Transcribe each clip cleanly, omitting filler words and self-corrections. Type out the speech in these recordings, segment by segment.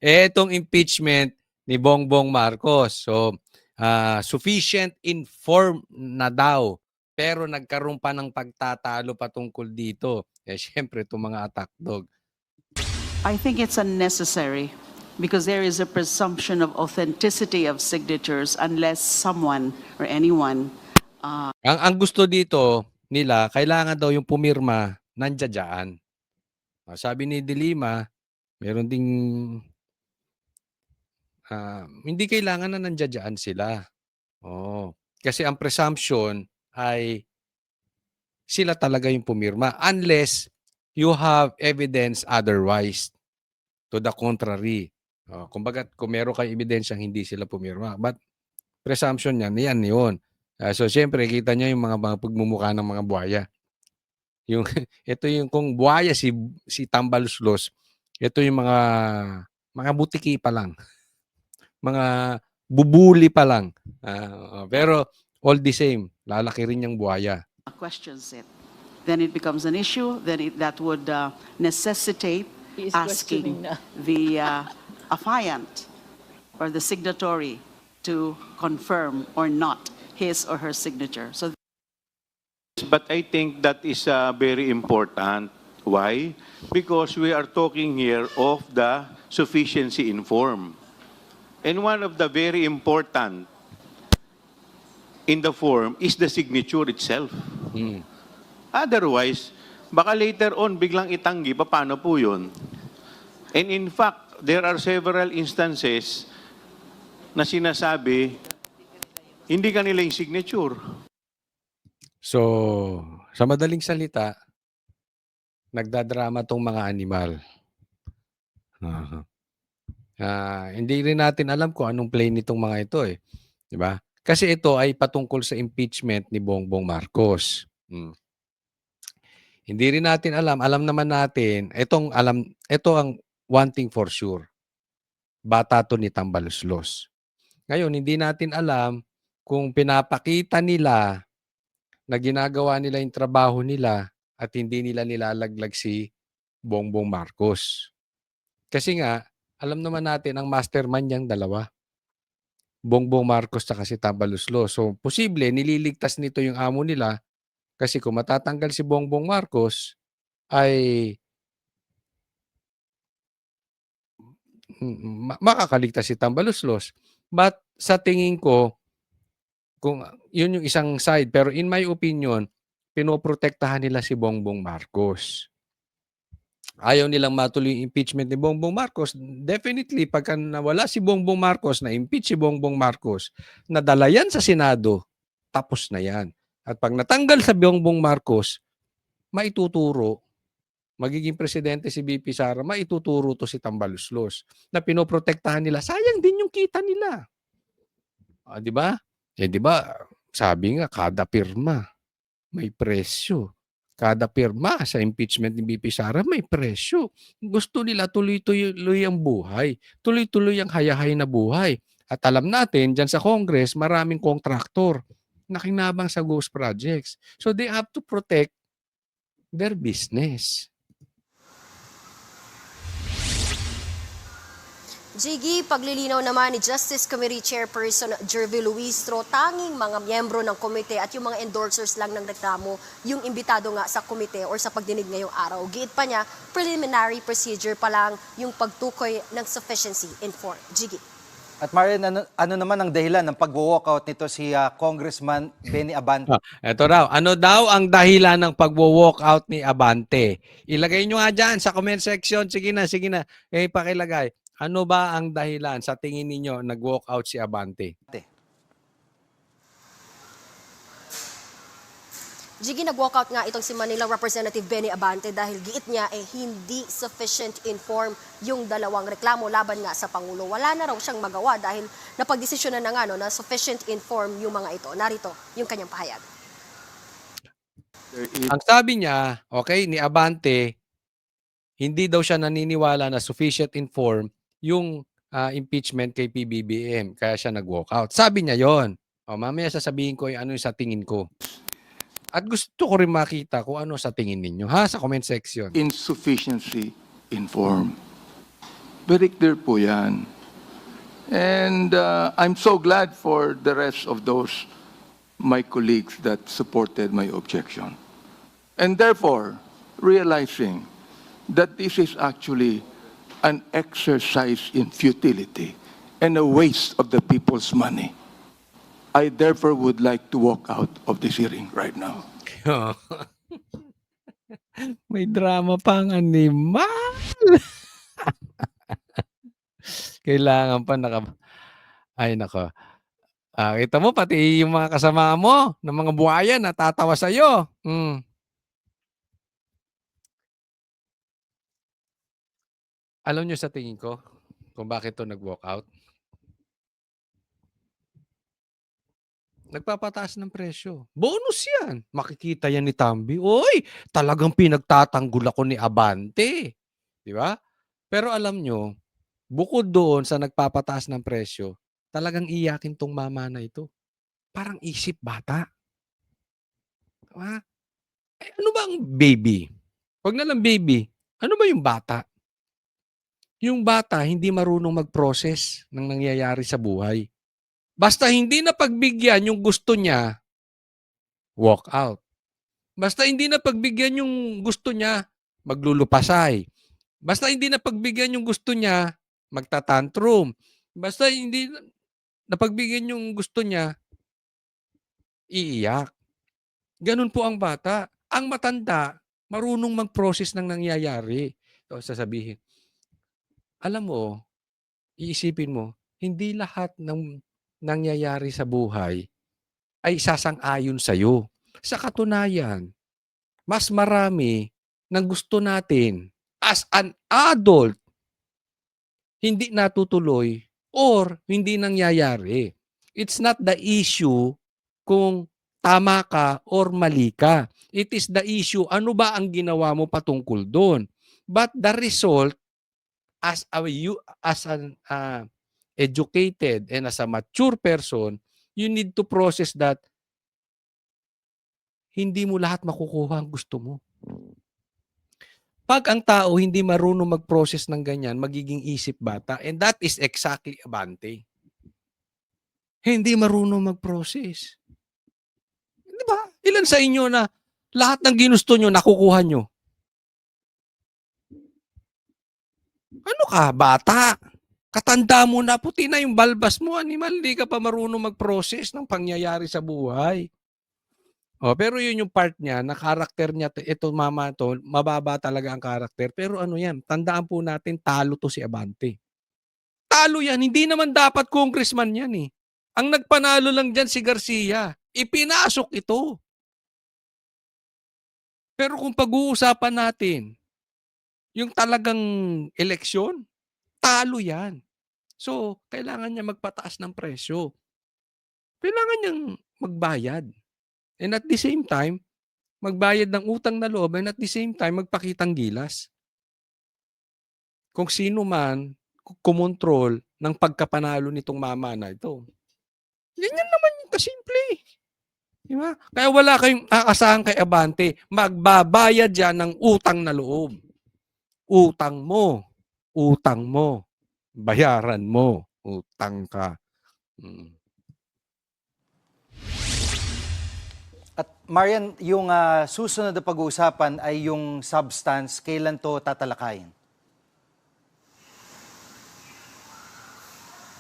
Itong impeachment ni Bongbong Marcos. So, sufficient informed na daw. Pero nagkaroon pa ng pagtatalo patungkol dito. Siyempre, itong mga attack dog. I think it's unnecessary because there is a presumption of authenticity of signatures unless someone or anyone Ang gusto dito nila, kailangan daw yung pumirma nandiyan. Sabi ni De Lima, meron ding hindi kailangan na nandiyan sila. Kasi ang presumption ay sila talaga yung pumirma unless you have evidence otherwise to the contrary. Kumbaga, kung meron kayong ebidensyang hindi sila pumirma. But presumption yan yun. So, siyempre, kita nyo yung mga pagmumukha ng mga buhaya. Ito yung kung buhaya si Tambaluslos, ito yung mga butiki pa lang. Mga bubuli pa lang. Pero all the same, lalaki rin yung buhaya. questions it. Then it becomes an issue, then that would necessitate asking the affiant or the signatory to confirm or not his or her signature. So, but I think that is very important. Why? Because we are talking here of the sufficiency in form. And one of the very important in the form is the signature itself. Otherwise, baka later on biglang itanggi, paano po yun? And in fact, there are several instances na sinasabi, hindi kanila yung signature. So, sa madaling salita, nagdadrama tong mga animal. Hindi rin natin alam kung anong play nitong mga ito eh. 'Di ba? Kasi ito ay patungkol sa impeachment ni Bongbong Marcos. Hindi rin natin alam naman natin, ito ang one thing for sure. Bata to ni Tambaluslos. Ngayon, hindi natin alam kung pinapakita nila na ginagawa nila yung trabaho nila at hindi nila nilalaglag si Bongbong Marcos. Kasi nga, alam naman natin ang mastermind niyang dalawa. Bongbong Marcos at si Tambaluslos. So, posible nililigtas nito yung amo nila kasi kung matatanggal si Bongbong Marcos ay makakaligtas si Tambaluslos. But sa tingin ko, kung yun yung isang side, pero in my opinion, pinoprotektahan nila si Bongbong Marcos. Ayaw nilang matuloy yung impeachment ni Bongbong Marcos. Definitely, pagka nawala si Bongbong Marcos, na-impeach si Bongbong Marcos, nadala yan sa Senado, tapos na yan. At pag natanggal sa Bongbong Marcos, maituturo, magiging presidente si BP Sara, maituturo to si Tambaluslos na pinoprotektahan nila. Sayang din yung kita nila. Di ba? Di ba, sabi nga, kada pirma may presyo. Kada pirma sa impeachment ni BP Sara may presyo. Gusto nila tuloy-tuloy ang buhay. Tuloy-tuloy ang hayahay na buhay. At alam natin, dyan sa Congress, maraming kontraktor na kinabang sa ghost projects. So they have to protect their business. Jiggy, paglilinaw naman ni Justice Committee Chairperson Jervy Luistro, tanging mga miyembro ng komite at yung mga endorsers lang ng reklamo yung imbitado nga sa komite or sa pagdinig ngayong araw. Giit pa niya, preliminary procedure pa lang yung pagtukoy ng sufficiency in form. Jiggy. At Marian, ano naman ang dahilan ng pag-walkout nito si Congressman Benny Abante? Ito raw, ano daw ang dahilan ng pag-walkout ni Abante? Ilagay nyo nga dyan sa comment section. Sige na. Pakilagay. Ano ba ang dahilan sa tingin ninyo nag-walkout si Abante? Jiggy, nag-walkout nga itong si Manila Representative Benny Abante dahil giit niya hindi sufficient inform yung dalawang reklamo laban nga sa Pangulo. Wala na raw siyang magawa dahil napagdesisyonan na nga na sufficient inform yung mga ito. Narito yung kanyang pahayag. Ang sabi niya, ni Abante, hindi daw siya naniniwala na sufficient inform yung impeachment kay PBBM. Kaya siya nag-walkout. Sabi niya yon. Mamaya sasabihin ko ano yung sa tingin ko. At gusto ko rin makita kung ano sa tingin ninyo, sa comment section. Insufficiency in form. Very clear po yan. And I'm so glad for the rest of those, my colleagues, that supported my objection. And therefore, realizing that this is actually an exercise in futility and a waste of the people's money, I therefore would like to walk out of this hearing right now. May drama pang animal. Kailangan pa ay nako. Kita mo pati yung mga kasama mo ng mga buhaya natatawa sa'yo. Alam niyo sa tingin ko kung bakit 'to nag-walk out? Nagpapataas ng presyo. Bonus 'yan. Makikita 'yan ni Tambi. "Uy, talagang pinagtatanggol ako ni Abante." 'Di ba? Pero alam niyo, bukod doon sa nagpapataas ng presyo, talagang iyakin 'tong mama na ito. Parang isip bata. 'Di ba? Eh, ano ba ang baby? 'Wag na lang baby. Ano ba yung bata? Yung bata hindi marunong mag-process ng nangyayari sa buhay. Basta hindi napagbigyan yung gusto niya, walk out. Basta hindi napagbigyan yung gusto niya, maglulupasay. Basta hindi napagbigyan yung gusto niya, magta-tantrum. Basta hindi napagbigyan yung gusto niya, iiyak. Ganun po ang bata. Ang matanda, marunong mag-process ng nangyayari. So, sasabihin, alam mo, iisipin mo, hindi lahat ng nangyayari sa buhay ay sasang-ayon sa'yo. Sa katunayan, mas marami ng gusto natin as an adult hindi natutuloy or hindi nangyayari. It's not the issue kung tama ka or mali ka. It is the issue, ano ba ang ginawa mo patungkol doon? But the result, as an educated and as a mature person, you need to process that hindi mo lahat makukuha ang gusto mo. Pag ang tao hindi marunong mag-process ng ganyan, magiging isip bata, and that is exactly Abante. Hindi marunong mag-process. Di ba? Ilan sa inyo na lahat ng ginusto nyo, nakukuha nyo? Ano ka, bata? Katanda mo na, puti na yung balbas mo, animal, di ka pa marunong mag-process ng pangyayari sa buhay. Pero yun yung part niya, na karakter niya, ito mama to, mababa talaga ang karakter. Pero ano yan, tandaan po natin, talo to si Abante. Talo yan, hindi naman dapat congressman yan eh. Ang nagpanalo lang dyan si Garcia. Ipinasok ito. Pero kung pag-uusapan natin, yung talagang eleksyon, talo yan. So, kailangan niya magpataas ng presyo. Kailangan niyang magbayad. And at the same time, magbayad ng utang na loob and at the same time, magpakitang gilas. Kung sino man kumontrol ng pagkapanalo nitong mama na ito. Ganyan naman yung kasimple. Di ba? Kaya wala kayong aasahan kay Abante. Magbabayad yan ng utang na loob. Utang mo. Utang mo. Bayaran mo. Utang ka. At Marian, yung susunod na pag-uusapan ay yung substance, kailan to tatalakayin?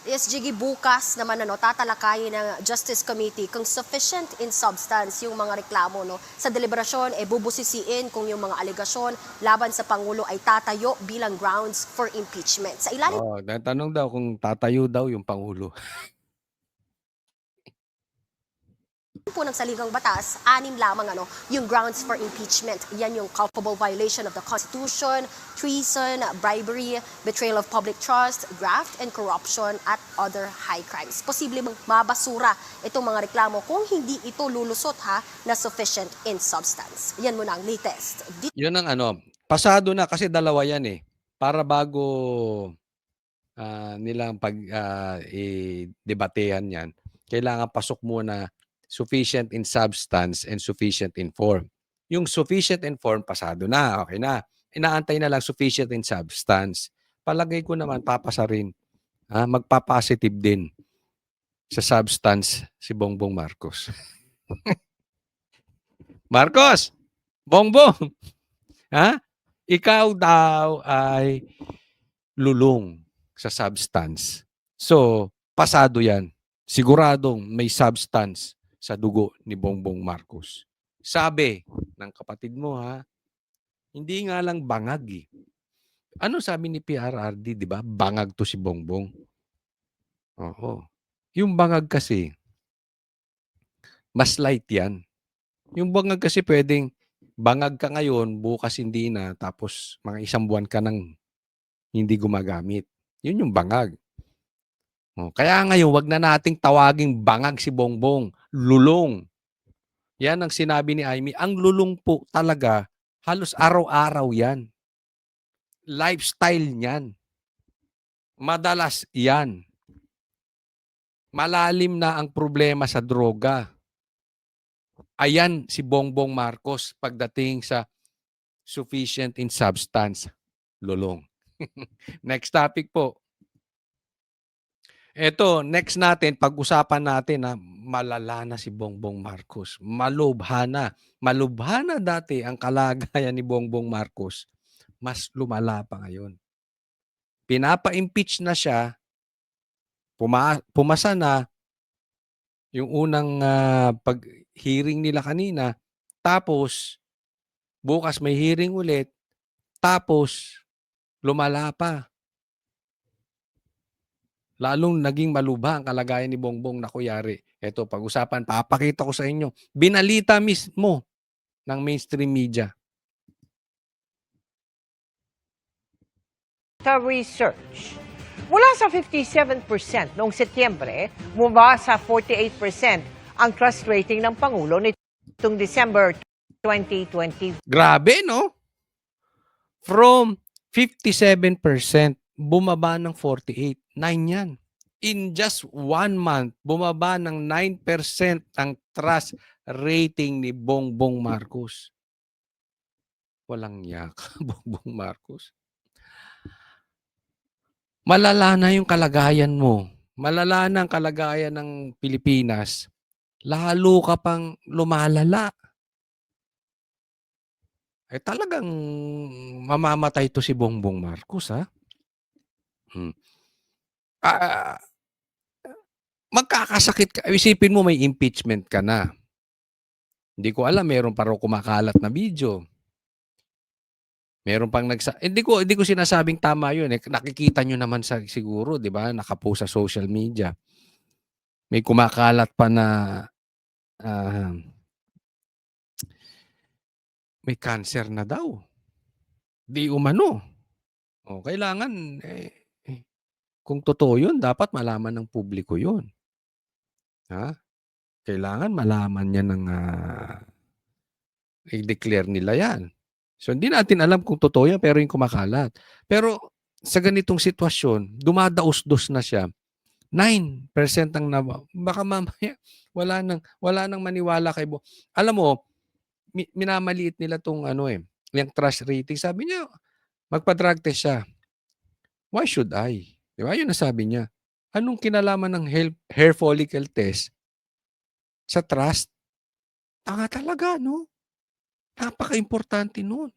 Yes, Jiggy, bukas naman tatalakayin ng Justice Committee kung sufficient in substance yung mga reklamo. Sa deliberasyon, bubusisiin kung yung mga alegasyon laban sa Pangulo ay tatayo bilang grounds for impeachment. Sa ilalim Tanong daw kung tatayo daw yung Pangulo. po ng saligang batas, 6 lamang yung grounds for impeachment. Yan yung culpable violation of the Constitution, treason, bribery, betrayal of public trust, graft and corruption, at other high crimes. Posible bang mabasura itong mga reklamo kung hindi ito lulusot na sufficient in substance. Yan muna ang latest. Yun ang pasado na kasi dalawa yan eh. Para bago nilang i-debatehan yan, kailangan pasok muna sufficient in substance and sufficient in form. Yung sufficient in form, pasado na, okay na. Inaantay na lang sufficient in substance. palagay ko naman papasa rin. Magpa-positive din sa substance si Bongbong Marcos. Marcos! Bongbong! Ikaw daw ay lulong sa substance. So, pasado yan. Siguradong may substance sa dugo ni Bongbong Marcos. Sabi ng kapatid mo, hindi nga lang bangag eh. Ano sabi ni PRRD, di ba? Bangag to si Bongbong. Oo. Yung bangag kasi, mas light yan. Yung bangag kasi pwedeng bangag ka ngayon, bukas hindi na, tapos mga 1 buwan ka nang hindi gumagamit. Yun yung bangag. Kaya ngayon, wag na nating tawaging bangag si Bongbong. Lulong. Yan ang sinabi ni Amy. Ang lulong po talaga, halos araw-araw yan. Lifestyle niyan. Madalas yan. Malalim na ang problema sa droga. Ayan si Bongbong Marcos pagdating sa sufficient in substance. Lulong. Next topic po. Ito, next natin, pag-usapan natin na malala na si Bongbong Marcos. Malubhana. Malubhana dati ang kalagayan ni Bongbong Marcos. Mas lumala pa ngayon. Pinapa-impeach na siya. Pumasa na yung unang pag-hearing nila kanina. Tapos, bukas may hearing ulit. Tapos, lumala pa. Lalong naging malubha ang kalagayan ni Bongbong na kuyari. Ito, pag-usapan, papakita ko sa inyo. Binalita mismo ng mainstream media. Sa research, mula sa 57% noong Setyembre, bumaba sa 48% ang trust rating ng Pangulo nitong December 2020. Grabe, no? From 57%, bumaba ng 48%. 9 yan. In just 1 month, bumaba ng 9% ang trust rating ni Bongbong Marcos. Walang yak, Bongbong Marcos. Malala na yung kalagayan mo. Malala na ang kalagayan ng Pilipinas. Lalo ka pang lumalala. Talagang mamamatay to si Bongbong Marcos, magkakasakit ka. Isipin mo may impeachment ka na. Hindi ko alam, meron pa raw kumakalat na video. Meron pang hindi ko sinasabing tama 'yun eh. Nakikita nyo naman siguro, 'di ba? Nakapost sa social media. May kumakalat pa na may cancer na daw. Di umano. Kailangan kung totoo 'yun, dapat malaman ng publiko 'yun. Kailangan malaman niya ng i-declare nila 'yan. So, hindi natin alam kung totoo yan, pero yung kumakalat. Pero sa ganitong sitwasyon, dumadaos-dos na siya. 9% ang baka mamaya wala nang maniwala kay Alam mo, minamaliit nila tong yung trust rating. Sabi niya, magpa-drug test siya. Why should I? Di ba? Yun ang sabi niya. Anong kinalaman ng hair follicle test sa trust? Tanga talaga, no? Napaka-importante nun.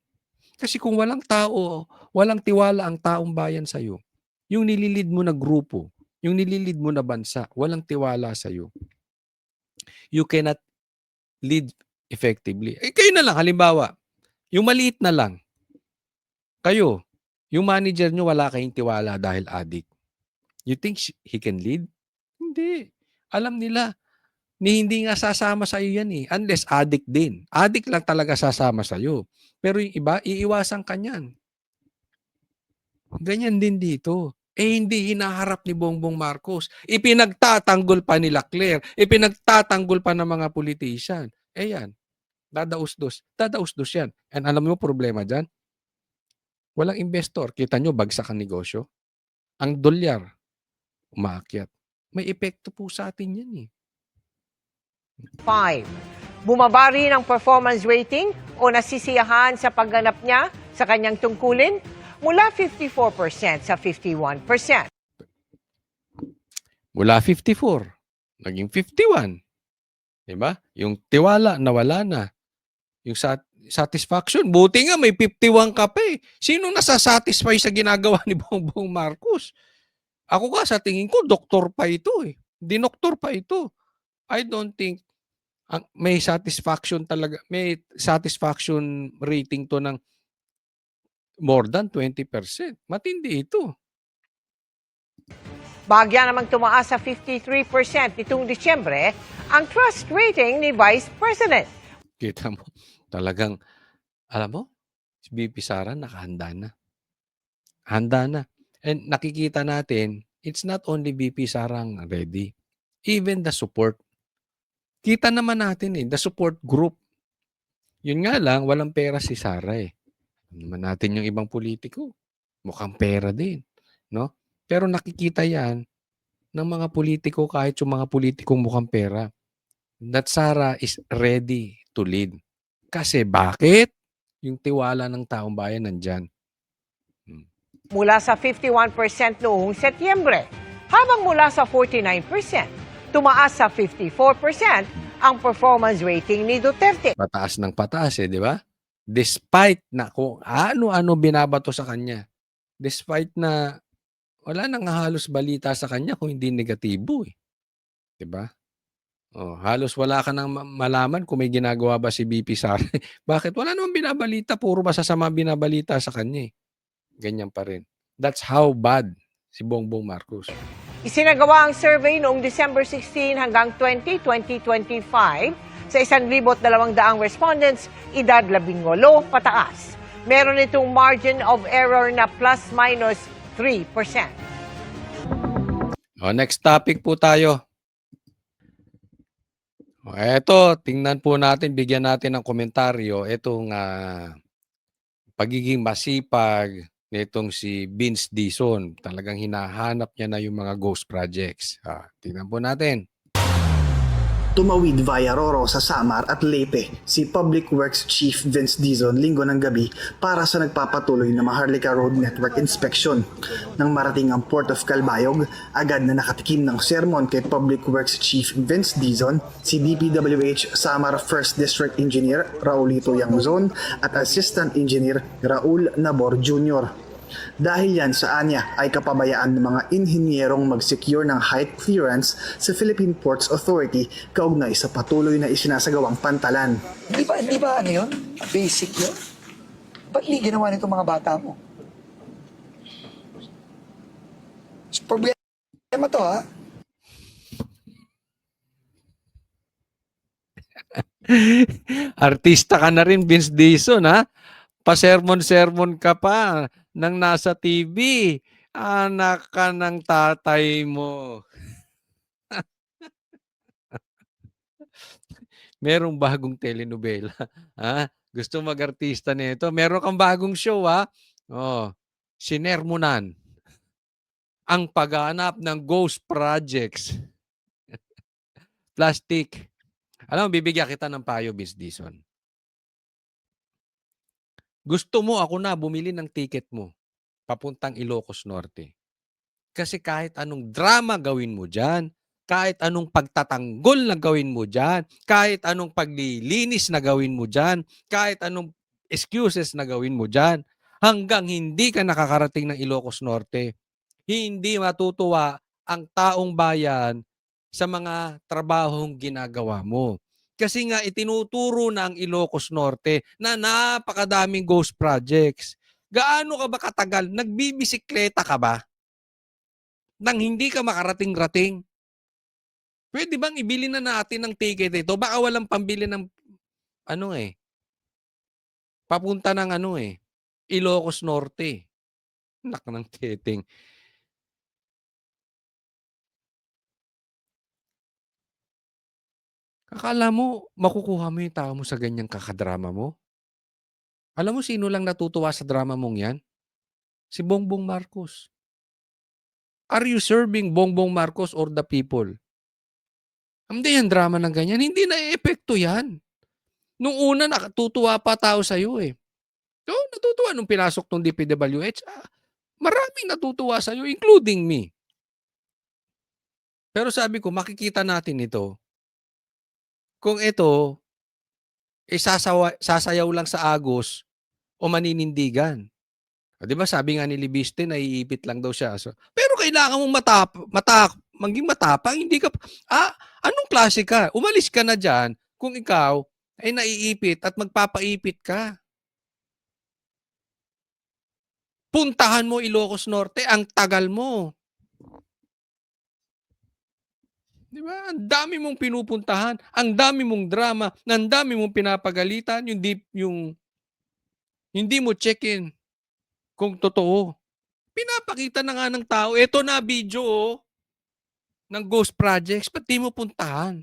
Kasi kung walang tao, walang tiwala ang taong bayan sa'yo, yung nililid mo na grupo, yung nililid mo na bansa, walang tiwala sa'yo, you cannot lead effectively. Kayo na lang, halimbawa, yung maliit na lang, kayo, yung manager nyo wala kayong tiwala dahil addict. You think he can lead? Hindi. Alam nila, hindi nga sasama sa iyo yan eh. Unless addict din. Addict lang talaga sasama sa iyo. Pero yung iba, iiwasan ka niyan. Ganyan din dito. Hindi hinaharap ni Bongbong Marcos. Ipinagtatanggol pa nila Claire. Ipinagtatanggol pa ng mga politician. Yan. Dadaus-dos. Dadaus-dos yan. And alam mo problema dyan? Walang investor. Kita nyo, bagsak ang negosyo. Ang dolyar, umaakyat. May epekto po sa atin yan eh. 5. Bumaba rin ang performance rating o nasisiyahan sa pagganap niya sa kanyang tungkulin? mula 54% sa 51%. Mula 54, naging 51. Diba? Yung tiwala, nawala na. Yung satisfaction, buti nga may 51 ka pa eh. Sino nasasatisfy sa ginagawa ni Bongbong Marcos? Ako ka, sa tingin ko, doktor pa ito eh. Dinoktor pa ito. I don't think may satisfaction talaga, may satisfaction rating to ng more than 20%. Matindi ito. Bagya namang tumaas sa 53% nitong Disyembre ang trust rating ni Vice President. Kita mo, talagang, alam mo, si BP Sara nakahanda na. Handa na. And nakikita natin, it's not only BP Sara ang ready. Even the support. Kita naman natin the support group. Yun nga lang, walang pera si Sara eh. Alam naman natin yung ibang politiko. Mukhang pera din. No? Pero nakikita yan ng mga politiko, kahit yung mga politikong mukhang pera, that Sara is ready to lead. Kasi bakit? Yung tiwala ng taong bayan nandyan. Mula sa 51% noong Setyembre, habang mula sa 49%, tumaas sa 54% ang performance rating ni Duterte. Pataas ng pataas di ba? Despite na kung ano-ano binabato sa kanya. Despite na wala nang halos balita sa kanya kung hindi negatibo eh. Di ba? Oh, halos wala ka nang malaman kung may ginagawa ba si BP Sara. Bakit? Wala namang binabalita, puro masasama binabalita sa kanya eh. Ganyan pa rin. That's how bad si Bongbong Marcos. Isinagawa ang survey noong December 16 hanggang 20, 2025 sa 1,200 respondents, edad 18 pataas. Meron itong margin of error na plus-minus 3%. Next topic po tayo. Eto, tingnan po natin, bigyan natin ng komentaryo itong pagiging masipag nitong si Vince Dizon. Talagang hinahanap niya na yung mga ghost projects. Tingnan po natin. Tumawid via Roro sa Samar at Leyte si Public Works Chief Vince Dizon linggo ng gabi para sa nagpapatuloy na Maharlika Road Network Inspection. Nang marating ang Port of Calbayog, agad na nakatikim ng sermon kay Public Works Chief Vince Dizon si DPWH Samar 1st District Engineer Raulito Yangzon at Assistant Engineer Raul Nabor Jr. Dahil yan sa anya ay kapabayaan ng mga inhinyerong mag-secure ng height clearance sa Philippine Ports Authority kaugnay sa patuloy na isinasagawang pantalan. Di ba ano yun? Basic yun? Ba't hindi ginawa nito mga bata mo? Problema to ha? Artista ka na rin, Vince Dizon, ha? Pa-sermon-sermon ka pa nang nasa TV. Anak ka ng tatay mo. Merong bagong telenovela. Ha? Gusto mag-artista nito? Meron kang bagong show, ha? Sinermonan. Ang paghahanap ng ghost projects. Plastic. Alam mo, bibigyan kita ng payo, Vince Dizon. Gusto mo ako na bumili ng ticket mo papuntang Ilocos Norte. Kasi kahit anong drama gawin mo dyan, kahit anong pagtatanggol na gawin mo dyan, kahit anong paglilinis na gawin mo dyan, kahit anong excuses na gawin mo dyan, hanggang hindi ka nakakarating ng Ilocos Norte, hindi matutuwa ang taong bayan sa mga trabahong ginagawa mo. Kasi nga itinuturo na ang Ilocos Norte na napakadaming ghost projects. Gaano ka ba katagal? Nagbibisikleta ka ba? Nang hindi ka makarating-rating? Pwede bang ibili na natin ng ticket ito? Baka walang pambili ng papunta ng Ilocos Norte. Nak ng teteng. Akala mo, makukuha mo yung tao mo sa ganyang kakadrama mo? Alam mo sino lang natutuwa sa drama mong yan? Si Bongbong Marcos. Are you serving Bongbong Marcos or the people? Hindi yan drama ng ganyan. Hindi na epekto yan. Nung una, nakatutuwa pa tao sa'yo eh. So, natutuwa nung pinasok tong DPWH. Maraming natutuwa sa'yo, including me. Pero sabi ko, makikita natin ito. Kung ito, sasayaw lang sa agos o maninindigan. Di ba sabi nga ni Libiste, naiipit lang daw siya. So, pero kailangan mong maging matapang. Hindi ka, anong klase ka? Umalis ka na dyan kung ikaw ay naiipit at magpapaipit ka. Puntahan mo Ilocos Norte, ang tagal mo. Di ba? Ang dami mong pinupuntahan, ang dami mong drama, ang dami mong pinapagalitan, yung hindi mo check-in kung totoo. Pinapakita na nga ng tao, eto na video ng Ghost Projects, ba't di mo puntahan?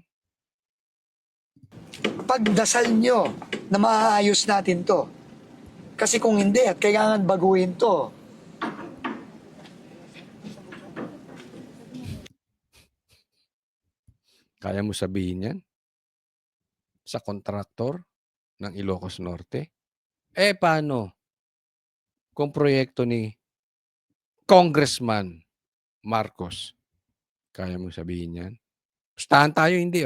Pagdasal nyo na maayos natin to. Kasi kung hindi at kailangan baguhin to, Kaya mo sabihin yan? Sa kontraktor ng Ilocos Norte? Paano kung proyekto ni Congressman Marcos? Kaya mo sabihin yan? Pustahan tayo, hindi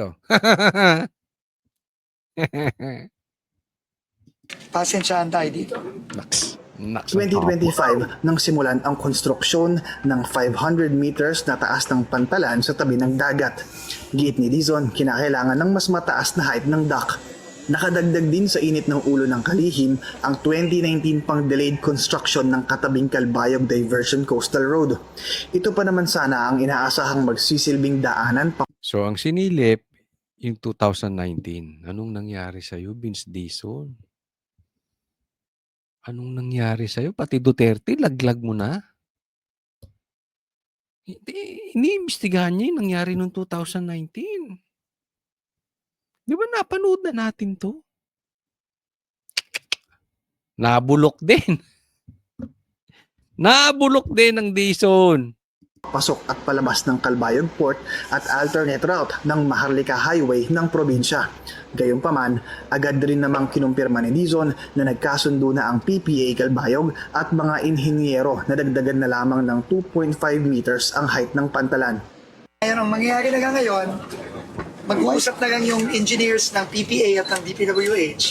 pasensyahan tayo dito. Naks. 2025 nang simulan ang konstruksyon ng 500 meters na taas ng pantalan sa tabi ng dagat. Giit ni Dizon, kinakailangan ng mas mataas na height ng dock. Nakadagdag din sa init ng ulo ng kalihim ang 2019 pang delayed construction ng katabing Calbayog Diversion Coastal Road. Ito pa naman sana ang inaasahang magsisilbing daanan So, ang sinilip, yung 2019, anong nangyari sa'yo, Vince Dizon? Anong nangyari sa'yo? Pati Duterte, laglag mo na. Iniimbestigahan niya yung nangyari noong 2019. Di ba napanood na natin to? Nabulok din. Nabulok din ng Dizon. pasok at palabas ng Calbayog Port at alternate route ng Maharlika Highway ng probinsya. Gayunpaman, agad rin namang kinumpirma ni Dizon na nagkasundo na ang PPA Calbayog at mga inhinyero na dagdagan na lamang ng 2.5 meters ang height ng pantalan. Ngayon, ang mangyayari na nga ngayon, mag-uusap na lang yung engineers ng PPA at ng DPWH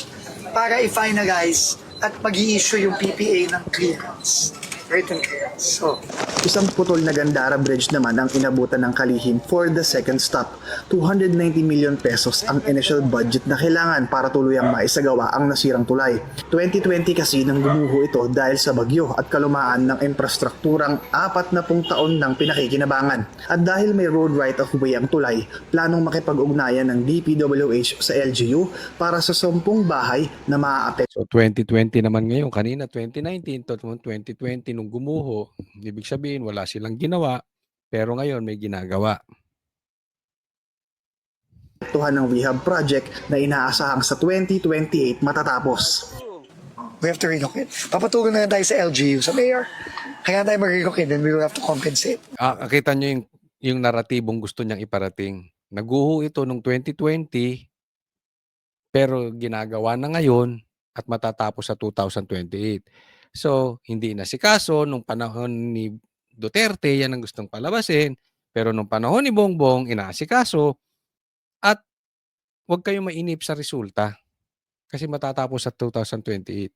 para i-finalize at mag-i-issue yung PPA ng clearance. Written clearance. So, Isang putol na Gandara Bridge naman ang inabutan ng kalihim for the second stop. 290 million pesos ang initial budget na kailangan para tuluyang maisagawa ang nasirang tulay. 2020 kasi nang gumuho ito dahil sa bagyo at kalumaan ng infrastrukturang 40 taon ng pinakikinabangan. At dahil may road right-of-way ang tulay, planong makipag-ugnayan ng DPWH sa LGU para sa 10 bahay na maaapektuhan. So 2020 naman ngayon, kanina 2019, 2020 nung gumuho, ibig sabihin wala silang ginawa, pero ngayon may ginagawa. ng rehab project na inaasahang sa 2028 matatapos. we have to relocate. Papatulong na lang tayo sa LGU, sa mayor. Kaya tayo mag-relocate, then we will have to compensate. Kita nyo yung naratibong gusto niyang iparating. Naguho ito nung 2020, pero ginagawa na ngayon at matatapos sa 2028. So, hindi nasikaso nung panahon ni Duterte, yan ang gustong palabasin. Pero nung panahon ni Bongbong, inaasikaso. At huwag kayong mainip sa resulta kasi matatapos sa 2028.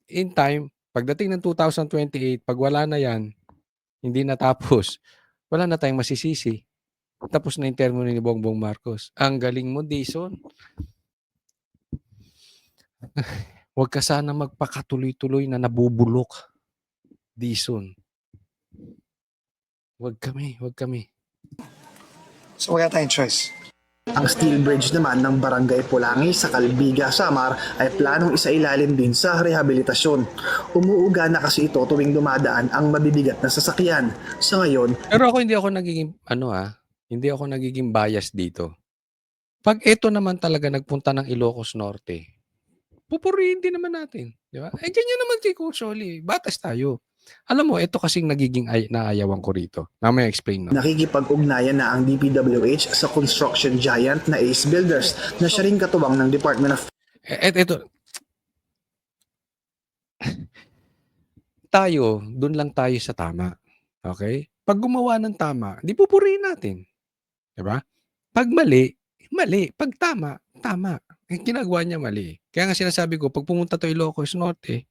In time, pagdating ng 2028, pag wala na yan, hindi natapos, wala na tayong masisisi. Tapos na yung termo ni Bongbong Marcos. Ang galing mo, Dizon. Huwag ka sana magpakatuloy-tuloy na nabubulok, Dizon. Huwag kami. So wala tayong choice. Ang steel bridge naman ng Barangay Pulangi sa Calbiga, Samar ay planong isailalim din sa rehabilitasyon. Umuuga na kasi ito tuwing dumadaan ang mabibigat na sasakyan. Sa ngayon, Pero ako hindi ako nagiging bias dito. Pag ito naman talaga nagpunta ng Ilocos Norte, pupurihin din naman natin. Di ba? Ganyan naman si Consoli. Batas tayo. Alam mo, ito kasing nagiging naayawan ko rito. Mamaya explain no? nakikipag-ugnayan na ang DPWH sa construction giant na Ace Builders na siya rin katuwang ng Department of Ito. tayo, dun lang tayo sa tama. Okay? Pag gumawa ng tama, di pupurihin natin. Di ba? Pag mali, mali. Pag tama, tama. Eh, ginagawa niya mali. Kaya nga sinasabi ko, pag pumunta to Ilocos Norte,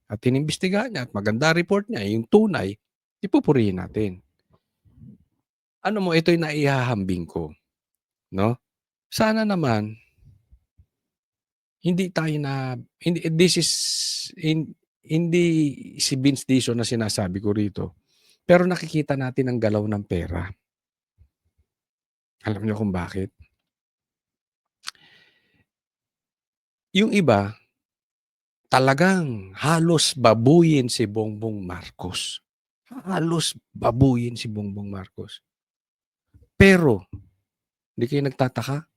at inimbestigahan niya, at maganda report niya, yung tunay, ipupurihin natin. Ano mo, ito'y naihahambing ko. No? Sana naman, hindi tayo na, hindi si Vince Dizon na sinasabi ko rito. Pero nakikita natin ang galaw ng pera. Alam niyo kung bakit? Yung iba, talagang halos babuyin si Bongbong Marcos. Halos babuyin si Bongbong Marcos. Pero, hindi kayo nagtataka?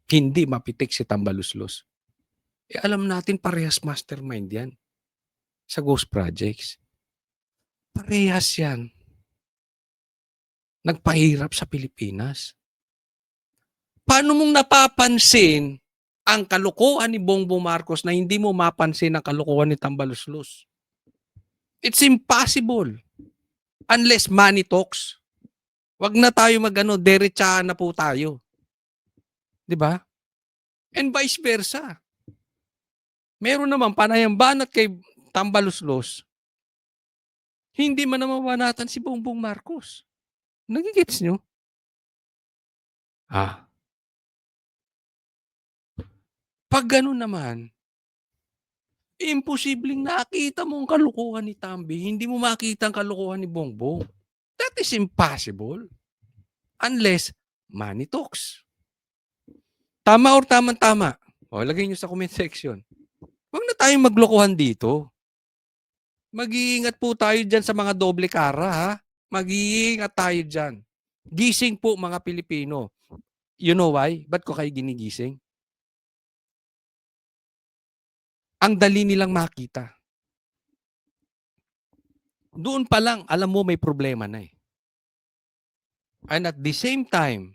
Hindi mapitik si Tambaluslos. Eh, alam natin parehas mastermind yan sa Ghost Projects. Parehas yan. Nagpahirap sa Pilipinas. Paano mong napapansin ang kalokohan ni Bongbong Marcos na hindi mo mapansin ang kalokohan ni Tambaluslos? It's impossible. Unless money talks. Wag na tayo diretsahan na po tayo. 'Di ba? And vice versa. Meron naman panayang banat kay Tambaluslos. Hindi man naman mabanatan si Bongbong Marcos. Nagigets nyo? Pag ganun naman, imposibleng nakita mo ang kalukuhan ni Tambi, hindi mo makita ang kalukuhan ni Bongbong. That is impossible. Unless money talks. Tama or tama-tama? O, lagay nyo sa comment section. Huwag na tayong maglokohan dito. Mag-iingat po tayo dyan sa mga doble kara, ha? Mag-iingat tayo dyan. Gising po mga Pilipino. You know why? Ba't ko kayo ginigising? Ang dali nilang makita. Doon pa lang, alam mo may problema na eh. And at the same time,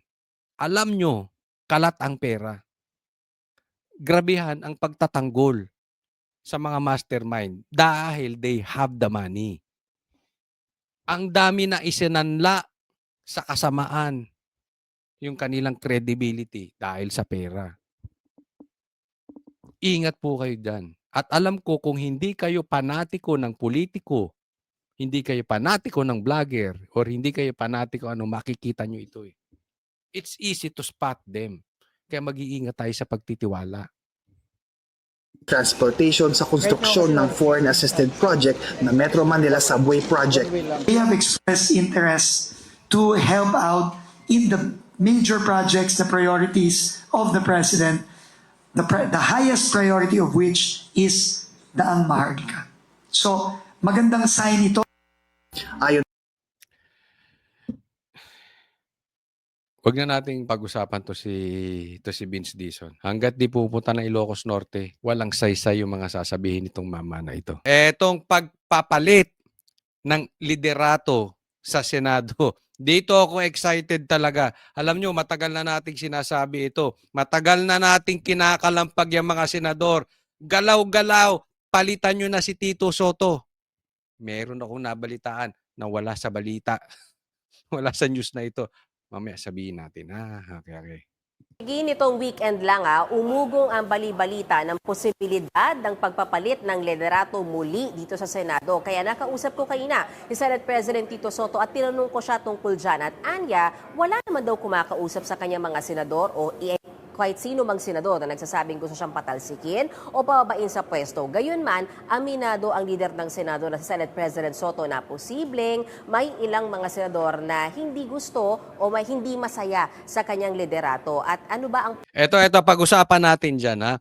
alam nyo, kalat ang pera. Grabihan ang pagtatanggol sa mga mastermind dahil they have the money. Ang dami na isinanla sa kasamaan yung kanilang credibility dahil sa pera. Ingat po kayo dyan. At alam ko kung hindi kayo panatiko ng politiko, hindi kayo panatiko ng vlogger, or hindi kayo panatiko makikita nyo ito eh. It's easy to spot them. Kaya mag-iingat tayo sa pagtitiwala. Transportation sa konstruksyon ng foreign assisted project na Metro Manila Subway Project. We have expressed interest to help out in the major projects, the priorities of the President, the highest priority of which is Daang Maharlika. So, magandang sign ito. Ayon Huwag na nating pag-usapan to si Vince Dizon. Hanggat di pupunta ng Ilocos Norte, walang saysay yung mga sasabihin nitong mama na ito. Etong pagpapalit ng liderato sa Senado. Dito ako excited talaga. Alam nyo, matagal na nating sinasabi ito. Matagal na nating kinakalampag yung mga senador. Galaw-galaw, palitan nyo na si Tito Soto. Meron akong nabalitaan na wala sa balita. Wala sa news na ito. Mamaya sabihin natin. Okay. Nitong weekend lang umugong ang bali-balita ng posibilidad ng pagpapalit ng liderato muli dito sa Senado. Kaya nakausap ko kanina si Senate President Tito Soto at tinanong ko siya tungkol dyan. At anya, wala naman daw kumakausap sa kanyang mga senador o kahit sino mang senador na nagsasabing gusto siyang patalsikin o pababain sa pwesto. Gayunman, aminado ang leader ng Senado na si Senate President Soto na posibleng may ilang mga senador na hindi gusto o may hindi masaya sa kanyang liderato. At ano ba ang... Ito, pag-usapan natin dyan.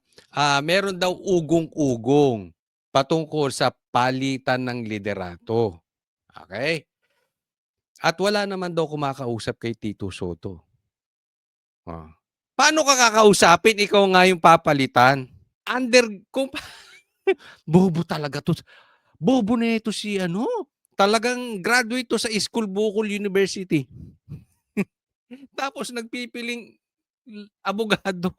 Meron daw ugong-ugong patungkol sa palitan ng liderato. Okay? At wala naman daw kumakausap kay Tito Soto. Paano ka kakausapin? Ikaw nga yung papalitan. Bobo talaga to. Bobo na ito si talagang graduate to sa School Bukol University. Tapos nagpipiling abogado.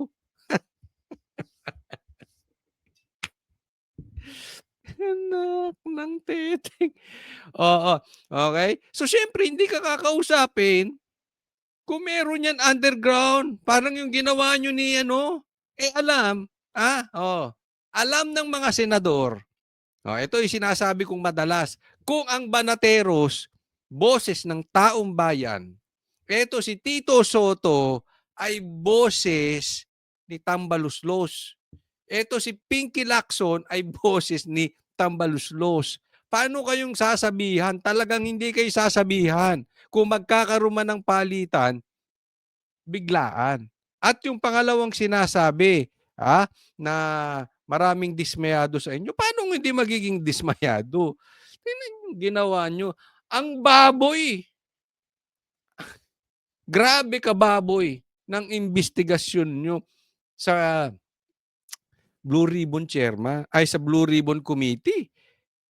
Anak ng teteng. Oo, okay. So, siyempre hindi ka kakausapin kung meron yan underground. Parang yung ginawa niyo ni ano, alam, alam ng mga senador. Ito yung sinasabi kong madalas. Kung ang Banateros, boses ng taong bayan, eto si Tito Soto ay boses ni Tambaluslos. Eto si Pinky Lacson ay boses ni Tambaluslos. Paano kayong sasabihan? Talagang hindi kayo sasabihan. Kung magkakaroon man ng palitan, biglaan. At yung pangalawang sinasabi, na maraming dismayado sa inyo. Paano hindi magiging dismayado? Tingnan yung ginawa nyo. Ang baboy. Grabe ka baboy ng investigasyon nyo sa Blue Ribbon Chairman, sa Blue Ribbon Committee.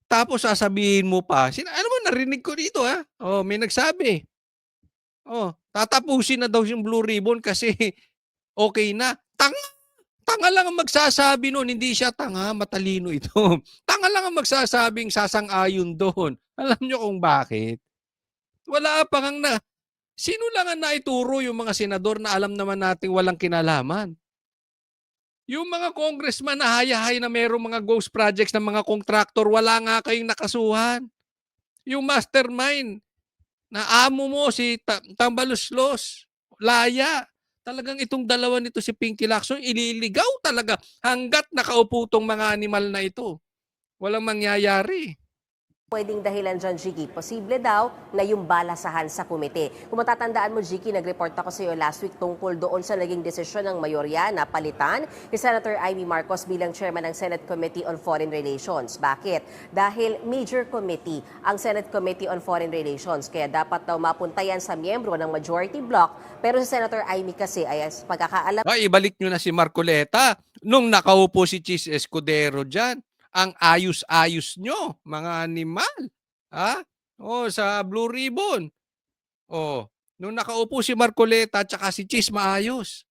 Tapos sasabihin mo pa, ano mo, narinig ko dito may nagsabi. Tatapusin na daw yung Blue Ribbon kasi okay na. Tanga lang ang magsasabi noon, hindi siya tanga, matalino ito. Tanga lang ang magsasabing sasang-ayon doon. Alam nyo kung bakit? Wala pa ngang sino lang ang naituro yung mga senador na alam naman nating walang kinalaman? Yung mga congressman na hayahay na mayroong mga ghost projects ng mga kontraktor, wala nga kayong nakasuhan. Yung mastermind na amo mo si Tambaluslos, Laya, talagang itong dalawa nito si Pinky Lacson, ililigaw talaga hanggat nakaupo tong mga animal na ito. Walang mangyayari. Pwedeng dahilan dyan, Jiggy. Posible daw na yung balasahan sa komite. Kung matatandaan mo, Jiggy, nag-report ako sa iyo last week tungkol doon sa naging desisyon ng mayorya na palitan ni Senator Amy Marcos bilang chairman ng Senate Committee on Foreign Relations. Bakit? Dahil major committee ang Senate Committee on Foreign Relations. Kaya dapat daw mapunta yan sa miyembro ng majority bloc. Pero si Senator Amy kasi ay pagkakaalam Ibalik nyo na si Marcoleta nung nakaupo si Chis Escudero dyan. Ang ayos-ayos nyo, mga animal. Sa Blue Ribbon. Nung nakaupo si Marcoleta at saka si Chis, maayos.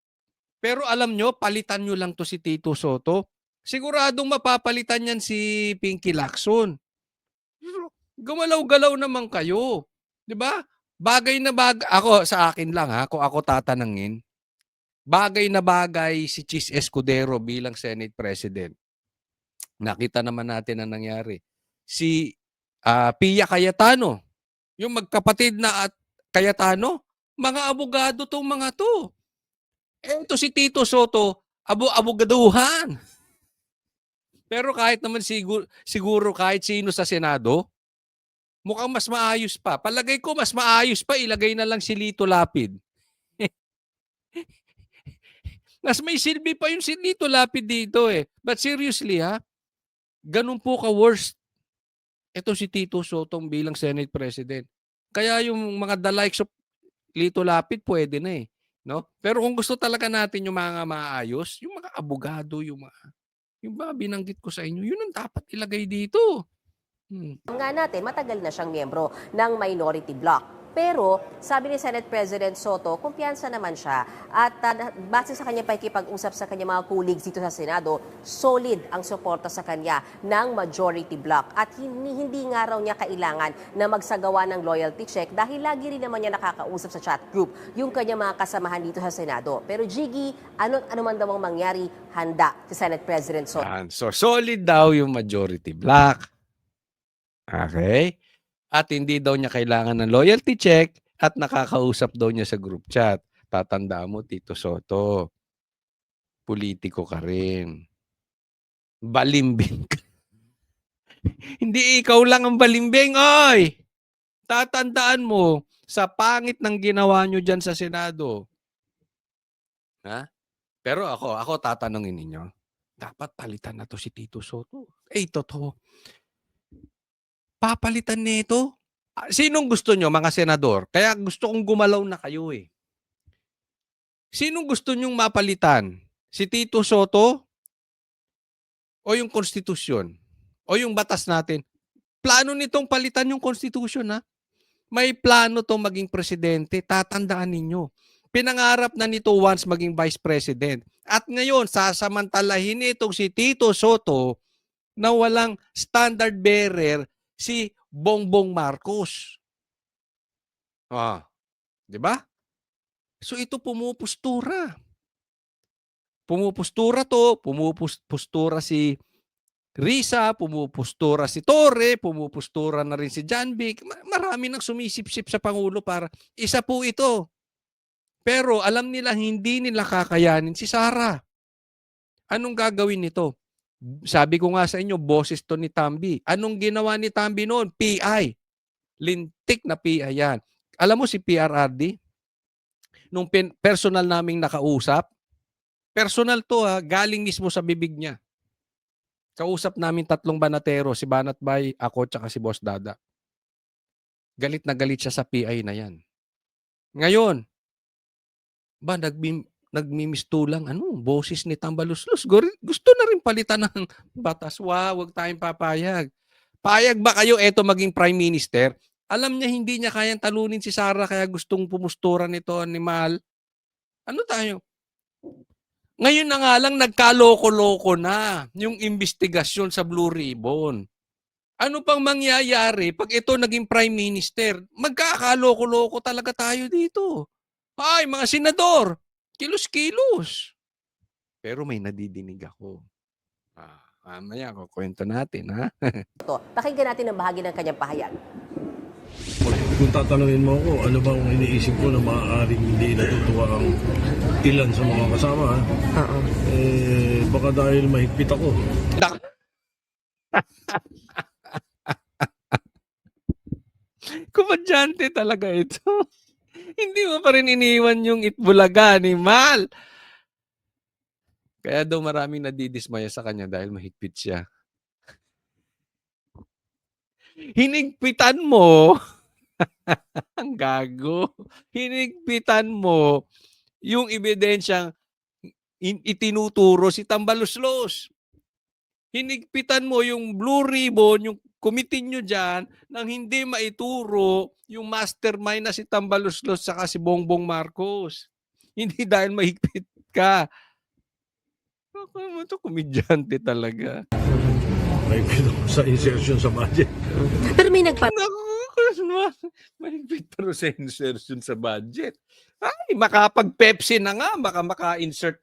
Pero alam nyo, palitan nyo lang to si Tito Soto. Siguradong mapapalitan yan si Pinky Lacson. Gumalaw-galaw naman kayo. 'Di ba? Bagay na bagay. Ako, sa akin lang kung ako tatanungin, bagay na bagay si Chis Escudero bilang Senate President. Nakita naman natin ang nangyari. Si Pia Cayetano, yung magkapatid na at Cayetano, mga abogado tong mga to. Ito si Tito Soto, abogaduhan. Pero kahit naman siguro kahit sino sa Senado, mukhang mas maayos pa. Palagay ko mas maayos pa, ilagay na lang si Lito Lapid. Mas may silbi pa yung si Lito Lapid dito But seriously ganun po ka-worst ito si Tito Soto bilang Senate President. Kaya yung mga the likes of Lito Lapid pwede na no? Pero kung gusto talaga natin yung mga maayos, yung mga abogado, yung mga binanggit ko sa inyo, yun ang dapat ilagay dito. nga natin, matagal na siyang miyembro ng minority bloc. Pero sabi ni Senate President Soto, kumpiyansa naman siya at base sa kanya pakikipag-usap sa kanya mga colleagues dito sa Senado, solid ang suporta sa kanya ng majority bloc at hindi nga raw niya kailangan na magsagawa ng loyalty check dahil lagi rin naman niya nakakausap sa chat group yung kanya mga kasamahan dito sa Senado. Pero Jiggy, ano man daw ang mangyari, handa si Senate President Soto. So solid daw yung majority bloc. Okay? At hindi daw niya kailangan ng loyalty check at nakakausap daw niya sa group chat. Tatandaan mo, Tito Soto, politiko ka rin. Balimbing ka. Hindi ikaw lang ang balimbing, oy! Tatandaan mo, sa pangit ng ginawa nyo dyan sa Senado. Pero ako tatanungin ninyo, dapat palitan na to si Tito Soto. Totoo. Papalitan nito? Sinong gusto nyo, mga senador? Kaya gusto kong gumalaw na kayo Sinong gusto nyong mapalitan? Si Tito Soto? O yung konstitusyon? O yung batas natin? Plano nitong palitan yung konstitusyon May plano tong maging presidente. Tatandaan ninyo. Pinangarap na nito once maging vice president. At ngayon, sasamantalahin itong si Tito Soto na walang standard bearer si Bongbong Marcos. Ah, 'di ba? So ito pumupustura. Pumupustura si Risa, pumupustura si Torre, pumupustura na rin si John Vic. Marami nang sumisipsip sa Pangulo para isa po ito. Pero alam nila hindi nila kakayanin si Sara. Anong gagawin nito? Sabi ko nga sa inyo, boses to ni Tambi. Anong ginawa ni Tambi noon? PI. Lintik na PI yan. Alam mo si PRRD? Nung personal naming nakausap, personal to galing mismo sa bibig niya. Kausap namin 3 banatero, si Banat Bay, ako, tsaka si Boss Dada. Galit na galit siya sa PI na yan. Ngayon, nagmimistulang, boses ni Tambaluslos. Gusto na rin palitan ng batas. Wow, wag tayong papayag. Payag ba kayo eto maging Prime Minister? Alam niya hindi niya kayang talunin si Sara kaya gustong pumustura nito, animal. Ano tayo? Ngayon na nga lang nagkaloko-loko na yung investigasyon sa Blue Ribbon. Ano pang mangyayari pag ito naging Prime Minister? Magkakaloko-loko talaga tayo dito. Ay, mga senador, kilos-kilos. Pero may nadidinig ako. Mamaya, kukwento natin, ha? Pakinggan natin ang bahagi ng kanyang pahayag. Kung tatanungin mo ako, ano bang iniisip ko na maaaring hindi natutuwa ang ilan sa mga kasama, ha? Baka dahil mahigpit ako. Kumadyante talaga ito. Hindi mo pa rin iniwan yung Itbulaga ni Mal. Kaya daw maraming nadidismaya sa kanya dahil mahigpit siya. Hinigpitan mo. Ang gago. Hinigpitan mo yung ebidensyang itinuturo si Tambaluslos. Hinigpitan mo yung Blue Ribbon, yung committee nyo dyan, nang hindi maituro yung mastermind na si Tambaluslos saka si Bongbong Marcos. Hindi dahil mahigpit ka. Ako mo ito, komedyante talaga. Mahigpit ako sa insertion sa budget. Pero may Mahigpit pero sa insertion sa budget. Ay, makapag-Pepsi na nga, baka maka-insert.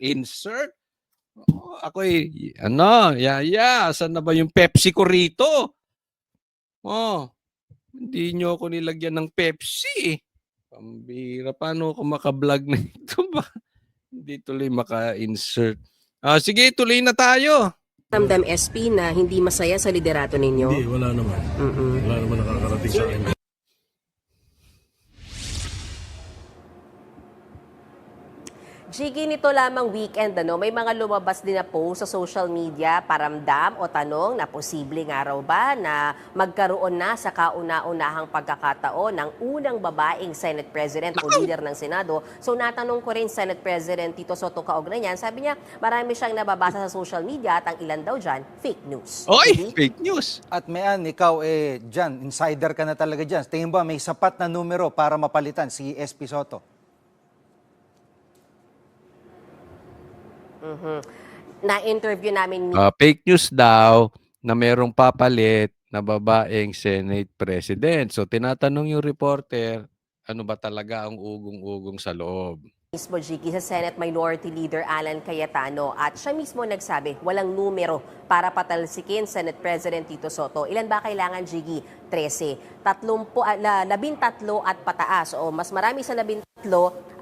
Ako'y, saan na ba yung Pepsi ko rito? Hindi nyo ako nilagyan ng Pepsi. Pambira, paano ako maka-vlog na ito ba? Hindi tuloy maka-insert. Sige, tuloy na tayo. Ramdam SP na hindi masaya sa liderato ninyo? Hindi, wala naman. Wala naman nakakarating sa akin. Jiggy, nito lamang weekend, may mga lumabas din na post sa social media, paramdam o tanong na posible nga raw ba na magkaroon na sa kauna-unahang pagkakataon ng unang babaeng Senate President o leader ng Senado. So natanong ko rin Senate President Tito Soto kaugnay niyan, sabi niya marami siyang nababasa sa social media at ang ilan daw dyan, fake news. Oy, fake news. At Mayan, ikaw dyan, insider ka na talaga dyan. Tingin ba may sapat na numero para mapalitan si SP Soto? Na-interview namin Fake news daw na merong papalit na babaeng Senate President. So tinatanong yung reporter, ano ba talaga ang ugong-ugong sa loob? mismo, Jiggy, sa Senate Minority Leader Alan Cayetano at siya mismo nagsabi walang numero para patalsikin Senate President Tito Soto. Ilan ba kailangan, Jiggy? 13. 13 at pataas o mas marami sa 13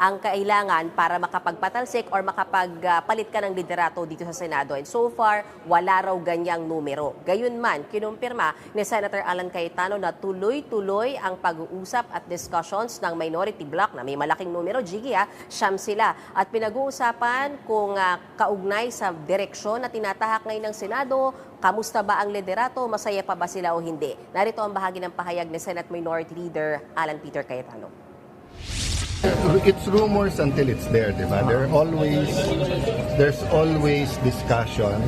ang kailangan para makapagpatalsik or makapagpalit ka ng liderato dito sa Senado. And so far, wala raw ganyang numero. Gayunman, kinumpirma ni Senator Alan Cayetano na tuloy-tuloy ang pag-uusap at discussions ng minority bloc na may malaking numero, Jiggy, siyam sila. At pinag-uusapan kung kaugnay sa direksyon na tinatahak ngayon ng Senado, kamusta ba ang liderato, masaya pa ba sila o hindi? Narito ang bahagi ng pahayag ni Senate Minority Leader Alan Peter Cayetano. It's rumors until it's there, di ba? There's always discussion.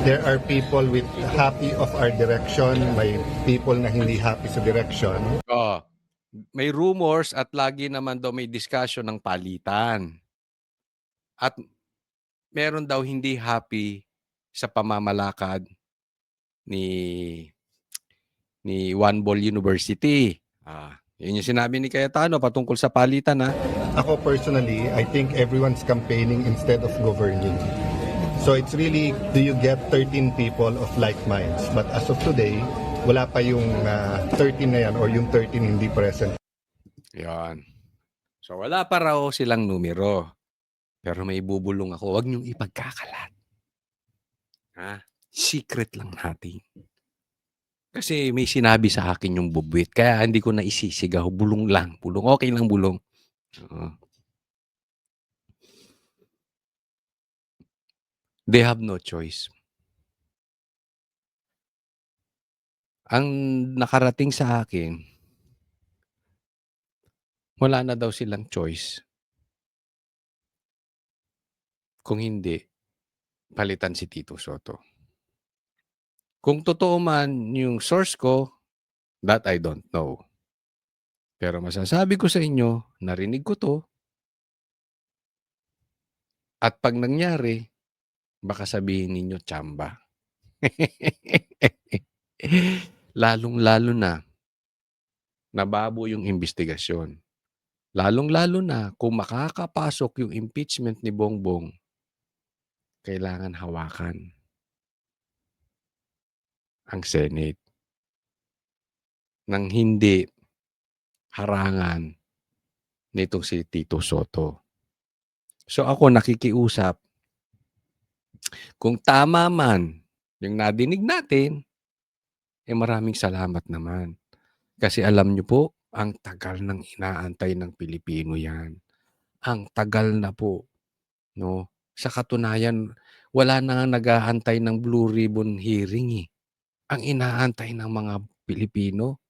There are people with happy of our direction, may people na hindi happy sa direction. May rumors at lagi naman daw may discussion ng palitan. At meron daw hindi happy sa pamamalakad ni One Ball University. Yun yung sinabi ni Cayetano patungkol sa palitan, ha? Ako personally, I think everyone's campaigning instead of governing. So it's really, do you get 13 people of like minds? But as of today, wala pa yung 13 na yan or yung 13 hindi present. Yan. So wala pa raw silang numero. Pero may bubulong ako, huwag niyong ipagkakalat. Secret lang natin. Kasi may sinabi sa akin yung bubwit, kaya hindi ko na isisigaw. Bulong lang. Bulong. Okay lang bulong. They have no choice. Ang nakarating sa akin, wala na daw silang choice. Kung hindi, palitan si Tito Soto. Kung totoo man yung source ko, that I don't know. Pero masasabi ko sa inyo, narinig ko to. At pag nangyari, baka sabihin ninyo, tsamba. Lalong-lalo na, nababo yung investigasyon. Lalong-lalo na, kung makakapasok yung impeachment ni Bongbong, kailangan hawakan ang Senate nang hindi harangan nitong si Tito Soto. So ako nakikiusap, kung tama man yung nadinig natin, maraming salamat naman. Kasi alam nyo po, ang tagal ng inaantay ng Pilipino yan. Ang tagal na po. No? Sa katunayan, wala na nga nag-aantay ng Blue Ribbon hearing. Ang inaantay ng mga Pilipino,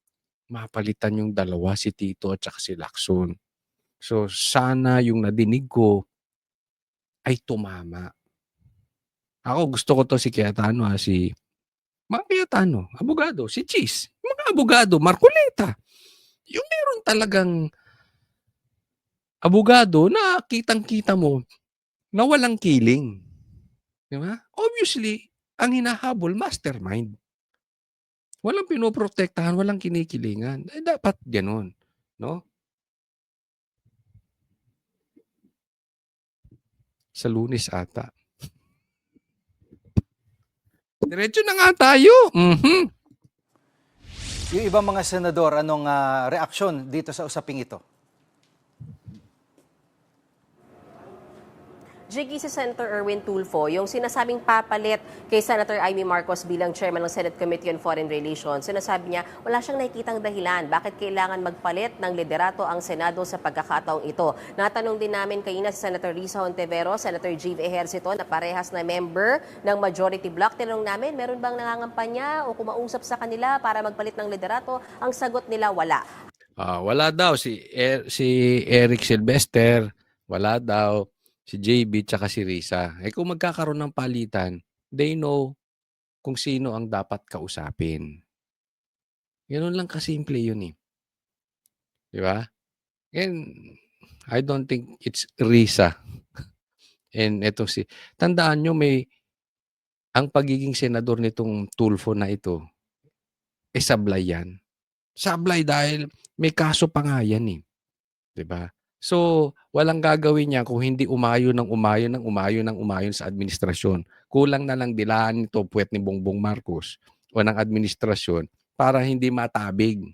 mapalitan yung dalawa, si Tito at saka si Lacson. So sana yung nadinig ko ay tumama. Ako gusto ko to si Cayetano, si mga Cayetano, abogado, si Cheese, mga abogado, Marcoleta. Yung meron talagang abogado na kitang-kita mo na walang kiling. Di ba? Obviously, ang hinahabol, mastermind. Walang pinoprotektahan, walang kinikilingan. Dapat gano'n. No? Sa Lunes ata. Diretso na nga tayo. Yung ibang mga senador, anong reaksyon dito sa usaping ito? Jiggy, si Senator Erwin Tulfo, yung sinasabing papalit kay Senator Amy Marcos bilang chairman ng Senate Committee on Foreign Relations, sinasabi niya wala siyang nakikitang dahilan bakit kailangan magpalit ng liderato ang Senado sa pagkakataong ito. Natanong din namin kanina si Senator Risa Hontiveros, Senator Jive Ejercito na parehas na member ng Majority Bloc. Tinanong namin, meron bang nangangampanya o kumausap sa kanila para magpalit ng liderato? Ang sagot nila, wala. Wala daw. Si Eric Silvester, wala daw. Si JB tsaka si Risa. Kung magkakaroon ng palitan, they know kung sino ang dapat kausapin. Ganun lang kasimple yun eh. Di ba? And I don't think it's Risa. And etong tandaan nyo ang pagiging senador nitong Tulfo na ito, sablay yan. Sablay dahil may kaso pa nga yan eh. Di ba? So, walang gagawin niya kung hindi umayon sa administrasyon. Kulang na lang dilaan nito puwet ni Bongbong Marcos o ng administrasyon para hindi matabig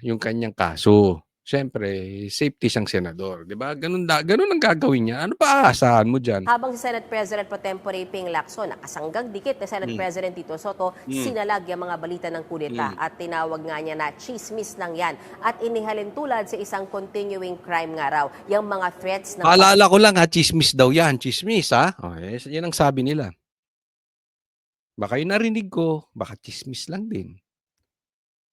yung kanyang kaso. Siyempre, safety siyang senador. Di ba? Ganun ang gagawin niya. Ano pa aasahan mo dyan? Habang si Senate President Pro Tempore Ping Lacson, nakasanggang dikit ni Senate President Tito Soto, sinalag yung mga balita ng kudeta at tinawag nga niya na chismis lang yan at inihalin tulad sa isang continuing crime nga raw. Yung mga threats ng... Paalala ko lang chismis daw yan. Chismis Okay, yan ang sabi nila. Baka yung narinig ko, baka chismis lang din.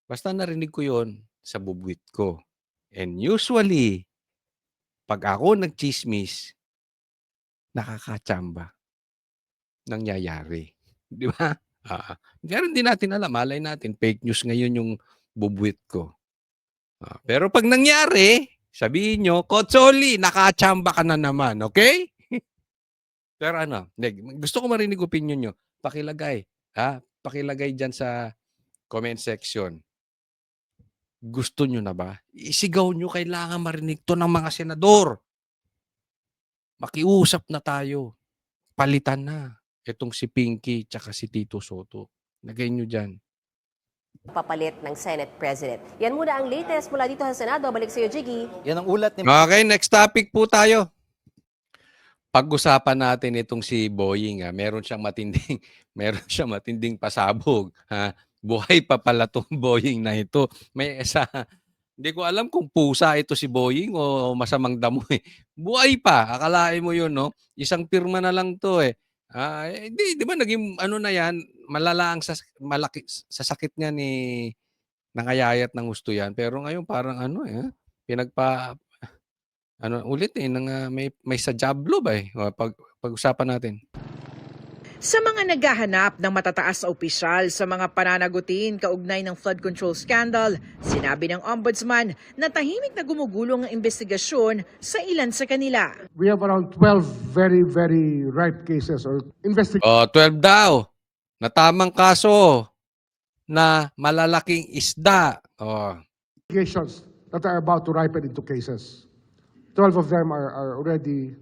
Basta narinig ko yon sa bubwit ko. And usually, pag ako nagchismis, nakakatsamba. Nangyayari. Di ba? Pero hindi natin alam. Malay natin, fake news ngayon yung bubwit ko. Pero pag nangyari, sabihin nyo, Kotsoli, nakatsamba ka na naman. Okay? Pero gusto ko marinig opinion nyo. Pakilagay Pakilagay diyan sa comment section. Gusto nyo na ba? Isigaw nyo, kailangan marinig to ng mga senador. Makiusap na tayo. Palitan na. Itong si Pinky tsaka si Tito Soto. Lagay nyo dyan. Papalit ng Senate President. Yan muna ang latest mula dito sa Senado. Balik sa iyo, Jiggy. Yan ang ulat ni Okay, next topic po tayo. Pag-usapan natin itong si Boying. Meron siyang matinding pasabog. Buhay pa pala itong Boying na ito. Hindi ko alam kung pusa ito si Boying o masamang damo eh. Buhay pa. Akalain mo yun, no? Isang pirma na lang to eh. Di ba naging ano na yan, malala ang sa sakit niya ni nangayayat ng gusto yan. Pero ngayon parang may sa jablo ba eh. Pag-usapan natin. Sa mga naghahanap ng matataas na opisyal sa mga pananagutin kaugnay ng flood control scandal, sinabi ng ombudsman na tahimik na gumugulong ang investigasyon sa ilan sa kanila. We have around 12 very, very ripe cases or investigations 12 daw. Na tamang kaso na malalaking isda. that are about to ripen into cases. 12 of them are already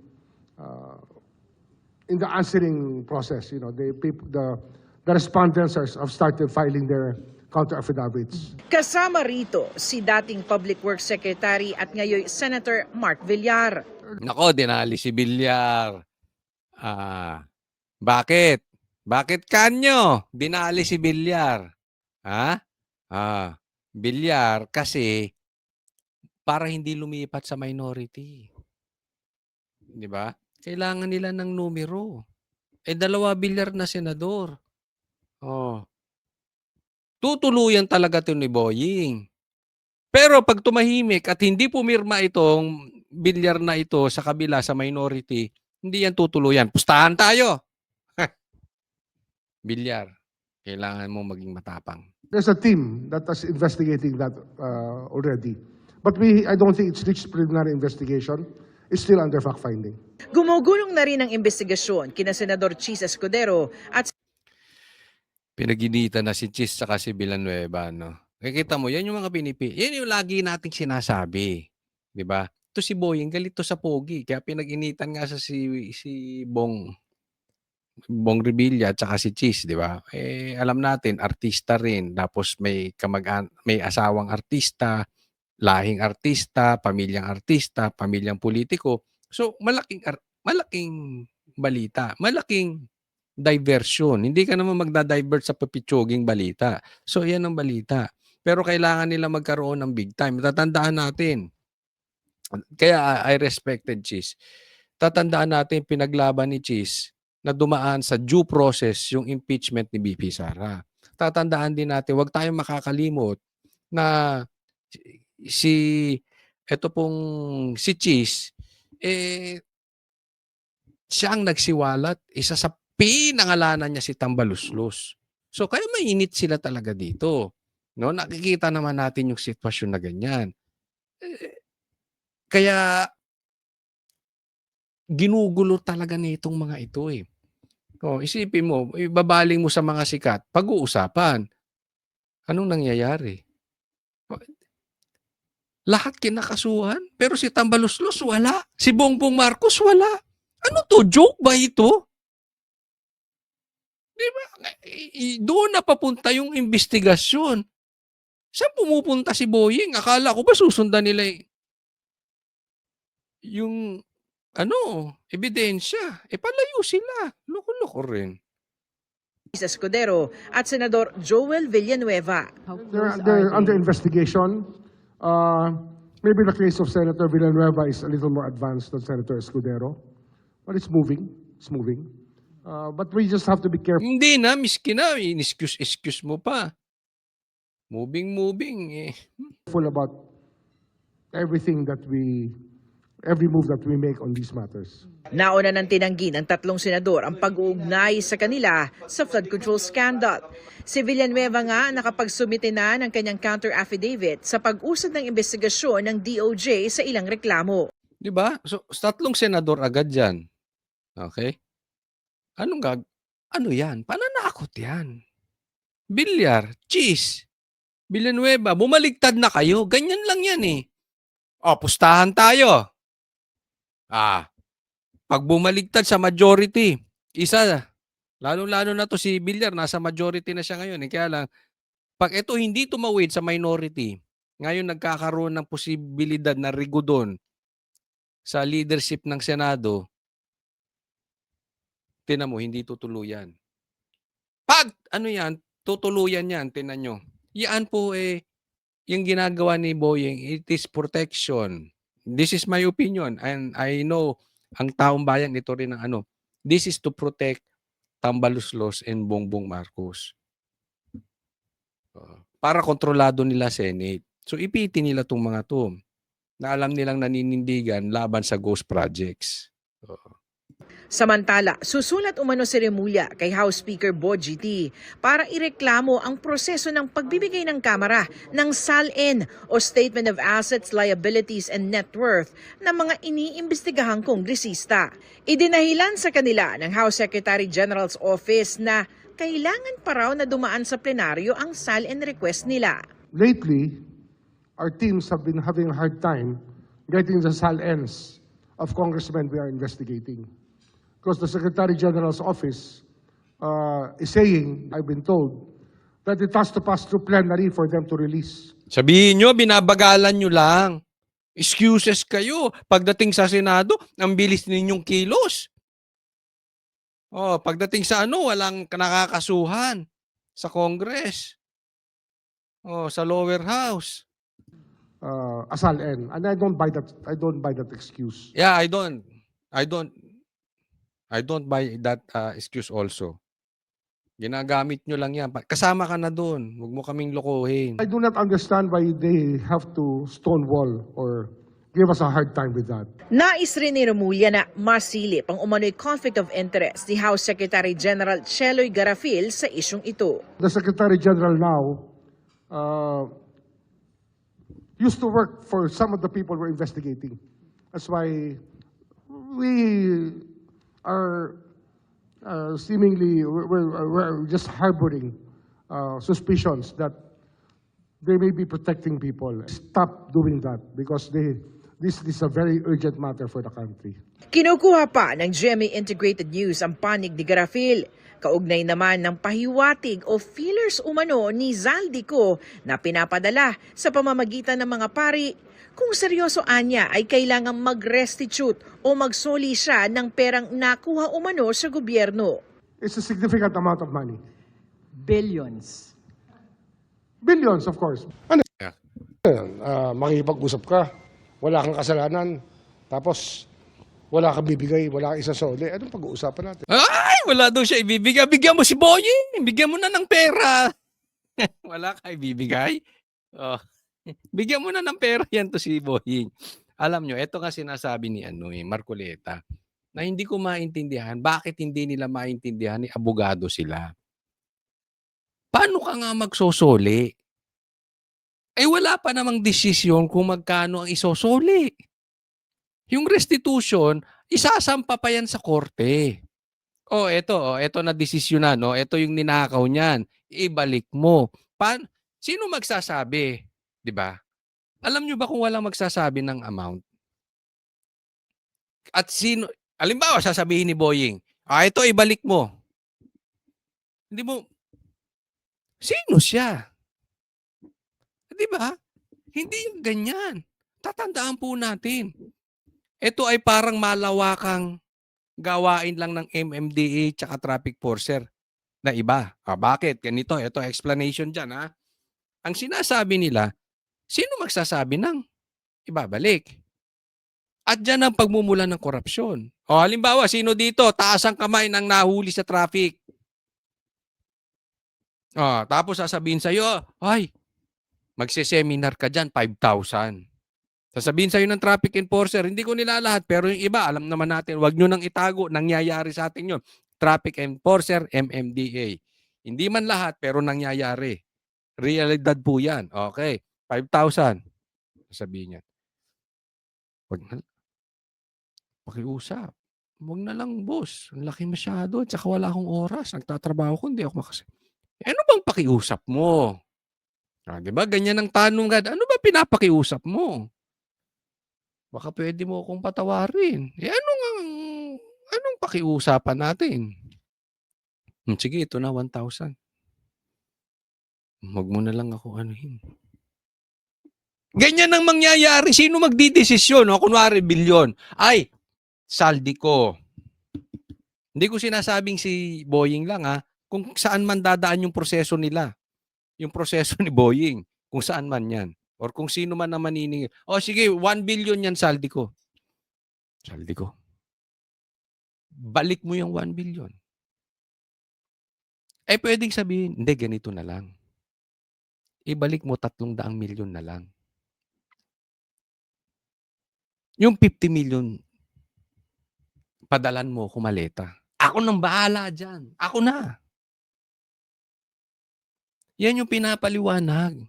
in the answering process. You know, the respondents have started filing their counter affidavits. Kasama rito si dating Public Works Secretary at ngayon Senator Mark Villar. Nako, dinali si Villar. Bakit? Bakit kanyo? Dinali si Villar. Villar kasi para hindi lumipat sa minority. 'Di ba? Kailangan nila ng numero. 2 Villar na senador. Tutuluyan talaga 'to ni Boying. Pero pag tumahimik at hindi pumirma itong Villar na ito sa kabila sa minority, hindi yan tutuluyan. Pustahan tayo. Villar, kailangan mo maging matapang. There's a team that is investigating that already. But I don't think it's reached preliminary investigation. It's still under fact-finding. Gumugulong na rin ang investigasyon kina Senador Chis Escudero at Pinaginitan na si Chis saka si Villanueva, no? Nakikita mo, yan yung mga yan yung lagi nating sinasabi. Di ba? Ito si Boying, galit to sa pogi. Kaya pinag-initan nga sa si Bong Revilla at saka si Chis, di ba? Alam natin, artista rin. Tapos may asawang artista, lahing artista, pamilyang politiko. So, malaking balita, malaking diversion. Hindi ka naman magda-divert sa papitsoging balita. So, yan ang balita. Pero kailangan nila magkaroon ng big time. Tatandaan natin. Kaya I respected Chis. Tatandaan natin pinaglaban ni Chis na dumaan sa due process yung impeachment ni BP Sara. Tatandaan din natin, huwag tayong makakalimot na si Chis, siya ang nagsiwalat. Isa sa pinangalanan niya si Tambaluslos. So, kaya mainit sila talaga dito. No? Nakikita naman natin yung sitwasyon na ganyan. Kaya, ginugulo talaga nitong mga ito eh. Isipin mo, ibabaling mo sa mga sikat, pag-uusapan. Anong nangyayari? Lahat kinakasuhan, pero si Tambaluslos wala. Si Bongbong Marcos wala. Ano to? Joke ba ito? Diba? Doon na papunta yung investigasyon. Saan pumupunta si Boying? Akala ko ba susundan nila yung ebidensya. Palayo sila. Loko-loko rin. Chis Escudero at Senador Joel Villanueva. They're under investigation. Maybe the case of Senator Villanueva is a little more advanced than Senator Escudero. But it's moving. It's moving. But we just have to be careful. Hindi na, miski na. Excuse mo pa. Moving eh. About every move that we make on these matters. Nauna nang tinanggi ng 3 senador ang pag-uugnay sa kanila sa flood control scandal. Si Villanueva nga nakapagsumite na ng kanyang counter affidavit sa pag-usad ng investigasyon ng DOJ sa ilang reklamo. Di ba? So, 3 senador agad dyan. Okay? Ano yan? Pananakot yan. Bilyar, cheese, Villanueva, bumaligtad na kayo. Ganyan lang yan eh. O, pustahan tayo. Pag bumaligtad sa majority, isa, lalo-lalo na to si Villar, nasa majority na siya ngayon. Kaya lang, pag ito hindi tumawid sa minority, ngayon nagkakaroon ng posibilidad na rigudon sa leadership ng Senado, tinan mo, hindi tutuluyan. Pag ano yan, tutuluyan yan, tinan nyo. Yan po yung ginagawa ni Boyeng, it is protection. This is my opinion. And I know, ang taong bayan, ito rin ang ano. This is to protect Tambaluslos and Bongbong Marcos. Para kontrolado nila Senate. So ipitin nila itong mga to na alam nilang naninindigan laban sa ghost projects. Samantala, susulat umano si Remulla kay House Speaker Bogie T para ireklamo ang proseso ng pagbibigay ng Kamara ng SALN o Statement of Assets, Liabilities and Net Worth ng mga iniimbestigahang kongresista. Idinahilan sa kanila ng House Secretary General's Office na kailangan pa raw na dumaan sa plenaryo ang SALN request nila. Lately, our teams have been having a hard time getting the SALNs of congressmen we are investigating. Because the Secretary General's office is saying, I've been told, that it has to pass through plenary for them to release. Sabihin nyo, binabagalan nyo lang. Excuses kayo. Pagdating sa Senado, ang bilis ninyong kilos. Pagdating sa walang nakakasuhan sa Congress. Sa lower house. SALN. And I don't buy that excuse. Yeah, I don't buy that excuse also. Ginagamit nyo lang yan. Kasama ka na doon. Huwag mo kaming lokohin. I do not understand why they have to stonewall or give us a hard time with that. Nais rin ni Remulla na masilip ang umano'y conflict of interest ni House Secretary General Cheloy Garafil sa isyong ito. The Secretary General now used to work for some of the people we're investigating. That's why we are seemingly, we're just harboring suspicions that they may be protecting people. Stop doing that because this is a very urgent matter for the country. Kinukuha pa ng GMA Integrated News ang panig ni Garafil. Kaugnay naman ng pahiwatig o feelers umano ni Zaldico na pinapadala sa pamamagitan ng mga pari. Kung seryoso anya ay kailangang mag-restitute o magsoli siya ng perang nakuha umano sa gobyerno. It's a significant amount of money. Billions. Billions, of course. Ano? Yeah. Makikipag-usap ka, wala kang kasalanan, tapos wala kang bibigay, wala kang isasoli. Anong pag-uusapan natin? Ay, wala daw siya ibibigay. Bigyan mo si Boying. Bigyan mo na ng pera. Wala ka ibibigay. Bigyan mo na ng pera yan to si Boying. Alam nyo, ito nga sinasabi ni Marcoleta na hindi ko maintindihan bakit hindi nila maintindihan ni abogado sila. Paano ka nga magsosoli? Wala pa namang desisyon kung magkano ang isosoli. Yung restitution, isasampa pa yan sa korte. Ito na desisyon na, no? Ito yung ninakaw niyan. Ibalik mo. Sino magsasabi? 'Di ba? Alam nyo ba kung walang magsasabi ng amount? At sino, halimbawa sasabihin ni Boying, ito ibalik mo. Hindi mo, sino siya? 'Di ba? Hindi yung ganyan. Tatandaan po natin. Ito ay parang malawakang gawain lang ng MMDA tsaka traffic enforcer na iba. Bakit? Ganito, ito explanation dyan. Ang sinasabi nila, sino magsasabi ng ibabalik? At dyan ang pagmumula ng korupsyon. Halimbawa, sino dito? Taas ang kamay ng nahuli sa traffic. Tapos sasabihin sa'yo, ay, magse-seminar ka dyan, 5,000. Sasabihin sa'yo ng traffic enforcer, hindi ko nila lahat, pero yung iba, alam naman natin, wag nyo nang itago, nangyayari sa atin yun. Traffic enforcer, MMDA. Hindi man lahat, pero nangyayari. Realidad po yan. Okay, 5,000. Sasabihin niya. Wag na. Pakiusap. Wag na lang boss, ang laki masyado, tsaka wala akong oras, nagtatrabaho ko, hindi ako ano bang pakiusap mo? 'Di ba ganyan ang tanong agad, ano ba pinapakiusap mo? Baka puwede mo akong patawarin. Anong pakiusapan natin? Sige ito na 1,000. Wag mo na lang ako anuhin. Ganyan ang mangyayari, sino magdedesisyon, kunwari bilyon, ay saldi ko. Hindi ko sinasabing si Boying lang kung saan man dadaan yung proseso nila. Yung proseso ni Boying, kung saan man 'yan or kung sino man ang maniningil. O sige, 1 billion 'yan saldi ko. Saldi ko. Balik mo yung 1 billion. Pwedeng sabihin, hindi ganito na lang. Ibalik mo 300 milyon na lang. Yung 50 million, padalan mo ko maleta. Ako nang bahala dyan. Ako na. Yan yung pinapaliwanag.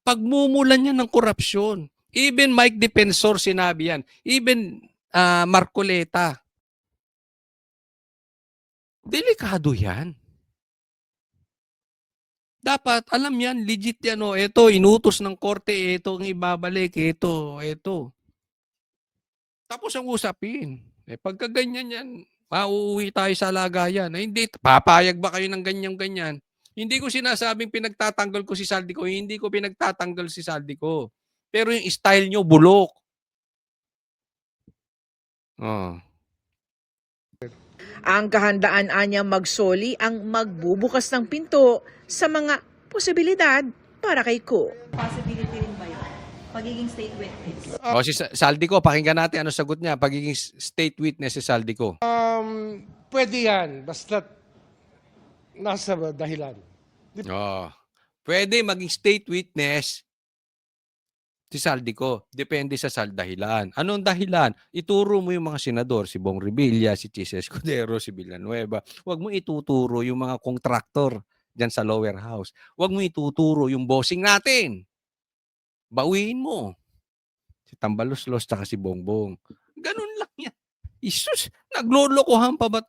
Pagmumulan yan ng korupsyon. Even Mike Defensor sinabi yan. Even Marcoleta. Delikado yan. Dapat, alam yan, legit yan. Ito, inutos ng korte, ito ang ibabalik, ito. Tapos ang usapin. Pagka ganyan yan, mauuwi tayo sa lagayan. Hindi, papayag ba kayo ng ganyan-ganyan? Hindi ko sinasabing pinagtatanggol ko si Saldico. Hindi ko pinagtatanggol si Saldico. Pero yung style nyo, bulok. Ang kahandaan anya magsoli ang magbubukas ng pinto sa mga posibilidad para kay Ko. Possibility rin ba yun? Pagiging state witness? Si Saldico, pakinggan natin ano sagot niya. Pagiging state witness si Saldico. Pwede yan, basta nasa dahilan. Pwede maging state witness si Saldico. Depende sa dahilan. Anong dahilan? Ituro mo yung mga senador, si Bong Revilla, si Chis Escudero, si Villanueva. Huwag mo ituturo yung mga kontraktor dyan sa lower house. Huwag mo ituturo yung bossing natin. Bawiin mo. Si Tambaluslos tsaka si Bongbong. Ganun lang yan. Isus, naglolokohan pa ba?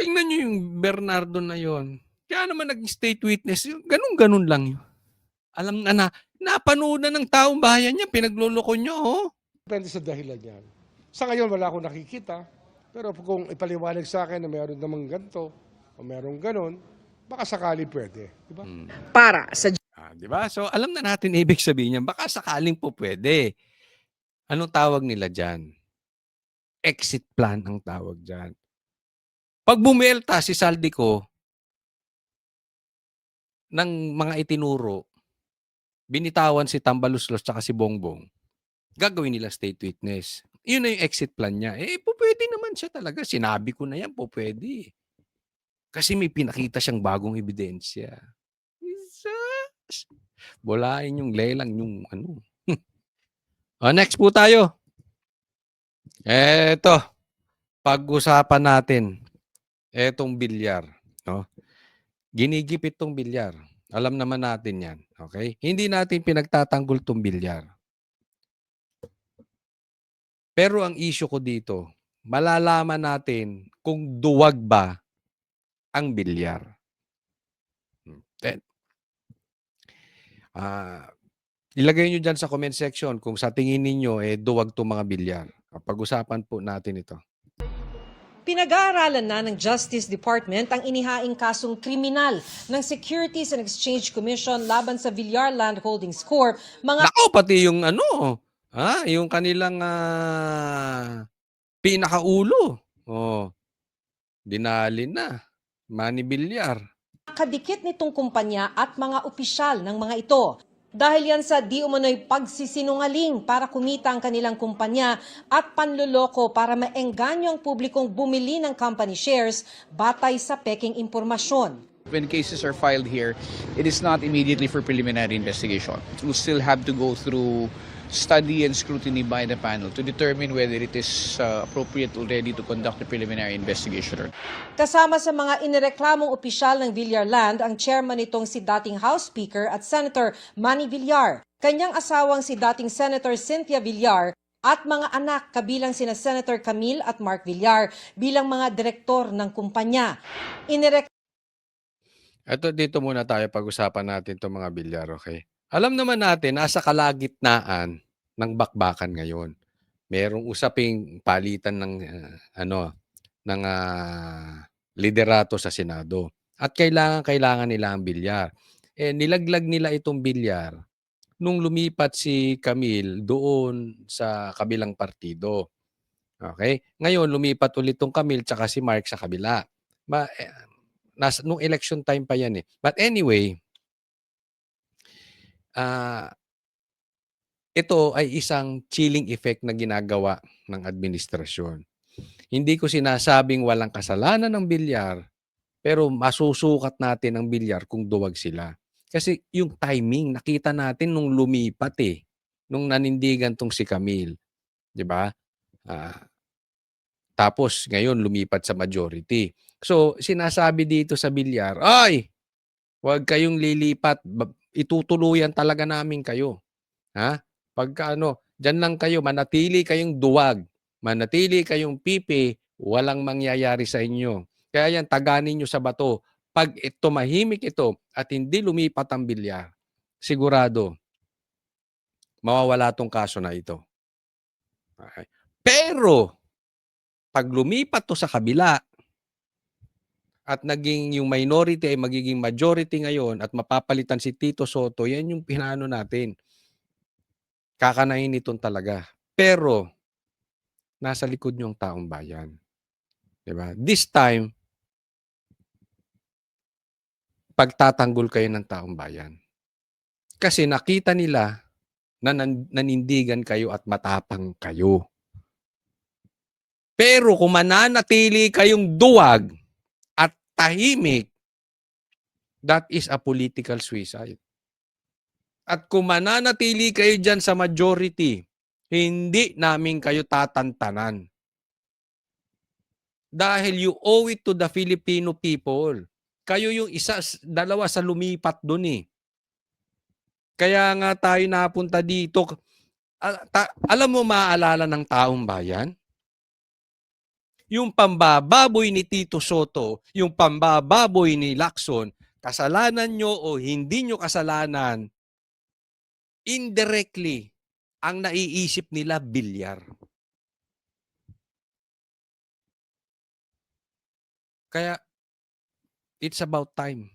Tingnan nyo yung Bernardo na yon. Kaya naman naging state witness. Ganun lang yun. Alam na napanood na ng taong bayan niya, pinagloloko nyo. Depende sa dahilan yan. Sa ngayon, wala akong nakikita. Pero kung ipaliwanag sa akin na mayroon namang ganito o mayroong ganon, baka sakali pwede. Diba? Para sa Diba? So, alam na natin ibig sabihin niya. Baka sakaling po pwede. Anong tawag nila dyan? Exit plan ang tawag dyan. Pag bumelta si Saldico ng mga itinuro, binitawan si Tambaluslos tsaka si Bongbong, gagawin nila state witness. Yun na yung exit plan niya. Pwede naman siya talaga. Sinabi ko na yan, pwede. Kasi may pinakita siyang bagong ebidensya. Bolain yung lelang yung ano. Next po tayo. Eto. Pag-usapan natin etong bilyar. No? Ginigipit tong bilyar. Alam naman natin yan. Okay? Hindi natin pinagtatanggol tong bilyar. Pero ang issue ko dito, malalaman natin kung duwag ba ang bilyar. Ilagay nyo dyan sa comment section kung sa tingin ninyo duwag itong mga bilyar. Pag-usapan po natin ito. Pinag-aaralan na ng Justice Department ang inihaing kasong kriminal ng Securities and Exchange Commission laban sa Villar Land Holdings Corp. Nako, pati yung yung kanilang pinakaulo. Dinalin na. Manny Villar. Kadikit nitong kumpanya at mga opisyal ng mga ito. Dahil yan sa di umano'y pagsisinungaling para kumita ang kanilang kumpanya at panluloko para maengganyo ang publikong bumili ng company shares batay sa peking impormasyon. When cases are filed here, it is not immediately for preliminary investigation. It will still have to go through study and scrutiny by the panel to determine whether it is appropriate already to conduct the preliminary investigation. Kasama sa mga inireklamong opisyal ng Villar Land ang chairman nitong si dating House Speaker at Senator Manny Villar, kanyang asawang si dating Senator Cynthia Villar at mga anak kabilang sina Senator Camille at Mark Villar bilang mga direktor ng kumpanya. Eto, dito muna tayo pag-usapan natin 'tong mga bilyar, okay? Alam naman natin nasa kalagitnaan ng bakbakan ngayon. Merong usaping palitan ng, ng, liderato sa Senado at kailangan nila ang bilyar. Eh, nilaglag nila itong bilyar nung lumipat si Camille doon sa kabilang partido, okay? Ngayon lumipat ulit 'tong Camille tsaka si Mark sa kabila. Nung election time pa 'yan, eh. But anyway, ito ay isang chilling effect na ginagawa ng administrasyon. Hindi ko sinasabing walang kasalanan ng bilyar, pero masusukat natin ang bilyar kung duwag sila. Kasi yung timing, nakita natin nung lumipat, nung nanindigan 'tong si Camille, 'di ba? Tapos ngayon lumipat sa majority. So, sinasabi dito sa bilyar, "Ay, huwag kayong lilipat, itutuluyan talaga namin kayo. Ha? Pagka diyan lang kayo, manatili kayong duwag, manatili kayong pipi, walang mangyayari sa inyo. Kaya yan, taganin nyo sa bato. Pag tumahimik ito at hindi lumipat ang bilyar, sigurado, mawawala tong kaso na ito." Okay. Pero, pag lumipat to sa kabila, at naging yung minority ay magiging majority ngayon at mapapalitan si Tito Soto, yan yung pinano natin. Kakanain nitong talaga. Pero, nasa likod nyo ang taong bayan. Diba? This time, pagtatanggol kayo ng taong bayan. Kasi nakita nila na nanindigan kayo at matapang kayo. Pero kung mananatili kayong duwag at tahimik, that is a political suicide. At kung mananatili kayo dyan sa majority, hindi namin kayo tatantanan. Dahil you owe it to the Filipino people. Kayo yung dalawa sa lumipat dun eh. Kaya nga tayo napunta dito. Alam mo, maaalala ng taong bayan? Yung pambababoy ni Tito Soto, yung pambababoy ni Lacson, kasalanan nyo o hindi nyo kasalanan, indirectly, ang naiisip nila bilyar. Kaya, it's about time.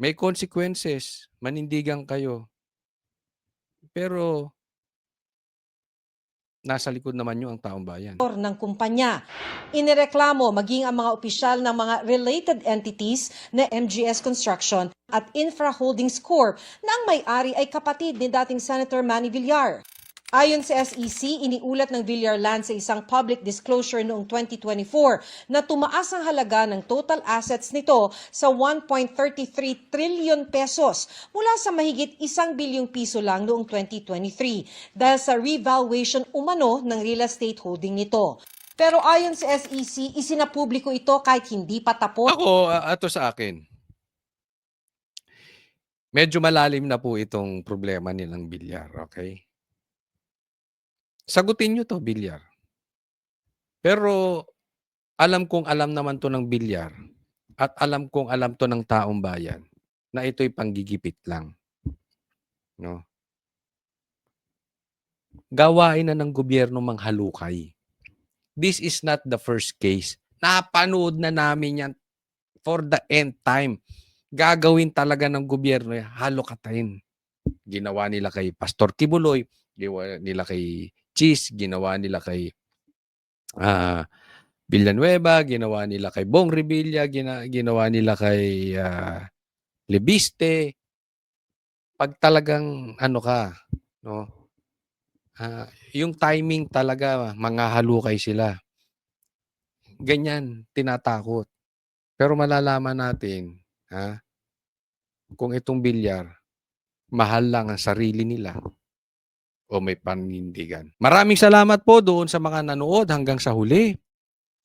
May consequences, manindigan kayo. Pero, nasa likod naman nyo ang taong bayan. Ng kumpanya. Inireklamo maging ang mga opisyal ng mga related entities na MGS Construction at Infra Holdings Corp na ang may-ari ay kapatid ni dating Senator Manny Villar. Ayon sa SEC, iniulat ng Villar Land sa isang public disclosure noong 2024 na tumaas ang halaga ng total assets nito sa 1.33 trillion pesos mula sa mahigit 1 bilyong piso lang noong 2023 dahil sa revaluation umano ng real estate holding nito. Pero ayon sa SEC, isinapubliko ito kahit hindi pa tapos. Ako, ato sa akin, medyo malalim na po itong problema nilang bilyar, okay? Sagutin nyo to, bilyar. Pero alam kong alam naman to ng bilyar at alam kong alam to ng taong bayan na ito'y panggigipit lang. No? Gawain na ng gobyerno manghalukay. This is not the first case. Napanood na namin yan for the end time. Gagawin talaga ng gobyerno, halukatayin. Ginawa nila kay Pastor Kibuloy, ginawa nila kay Cheese, ginawa nila kay Villanueva, ginawa nila kay Bong Revilla, ginawa nila kay Lebiste. Pag talagang yung timing talaga, manghahalukay sila. Ganyan, tinatakot. Pero malalaman natin, kung itong bilyar, mahal lang ang sarili nila o may panindigan. Maraming salamat po doon sa mga nanood hanggang sa huli.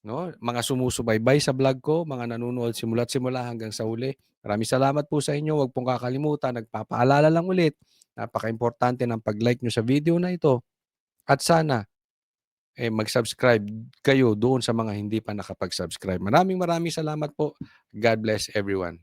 No? Mga sumusubaybay sa vlog ko, mga nanonood simula't simula hanggang sa huli. Maraming salamat po sa inyo. Huwag pong kakalimutan, nagpapaalala lang ulit, napaka-importante ng pag-like nyo sa video na ito At sana mag-subscribe kayo doon sa mga hindi pa nakapag-subscribe. Maraming salamat po. God bless everyone.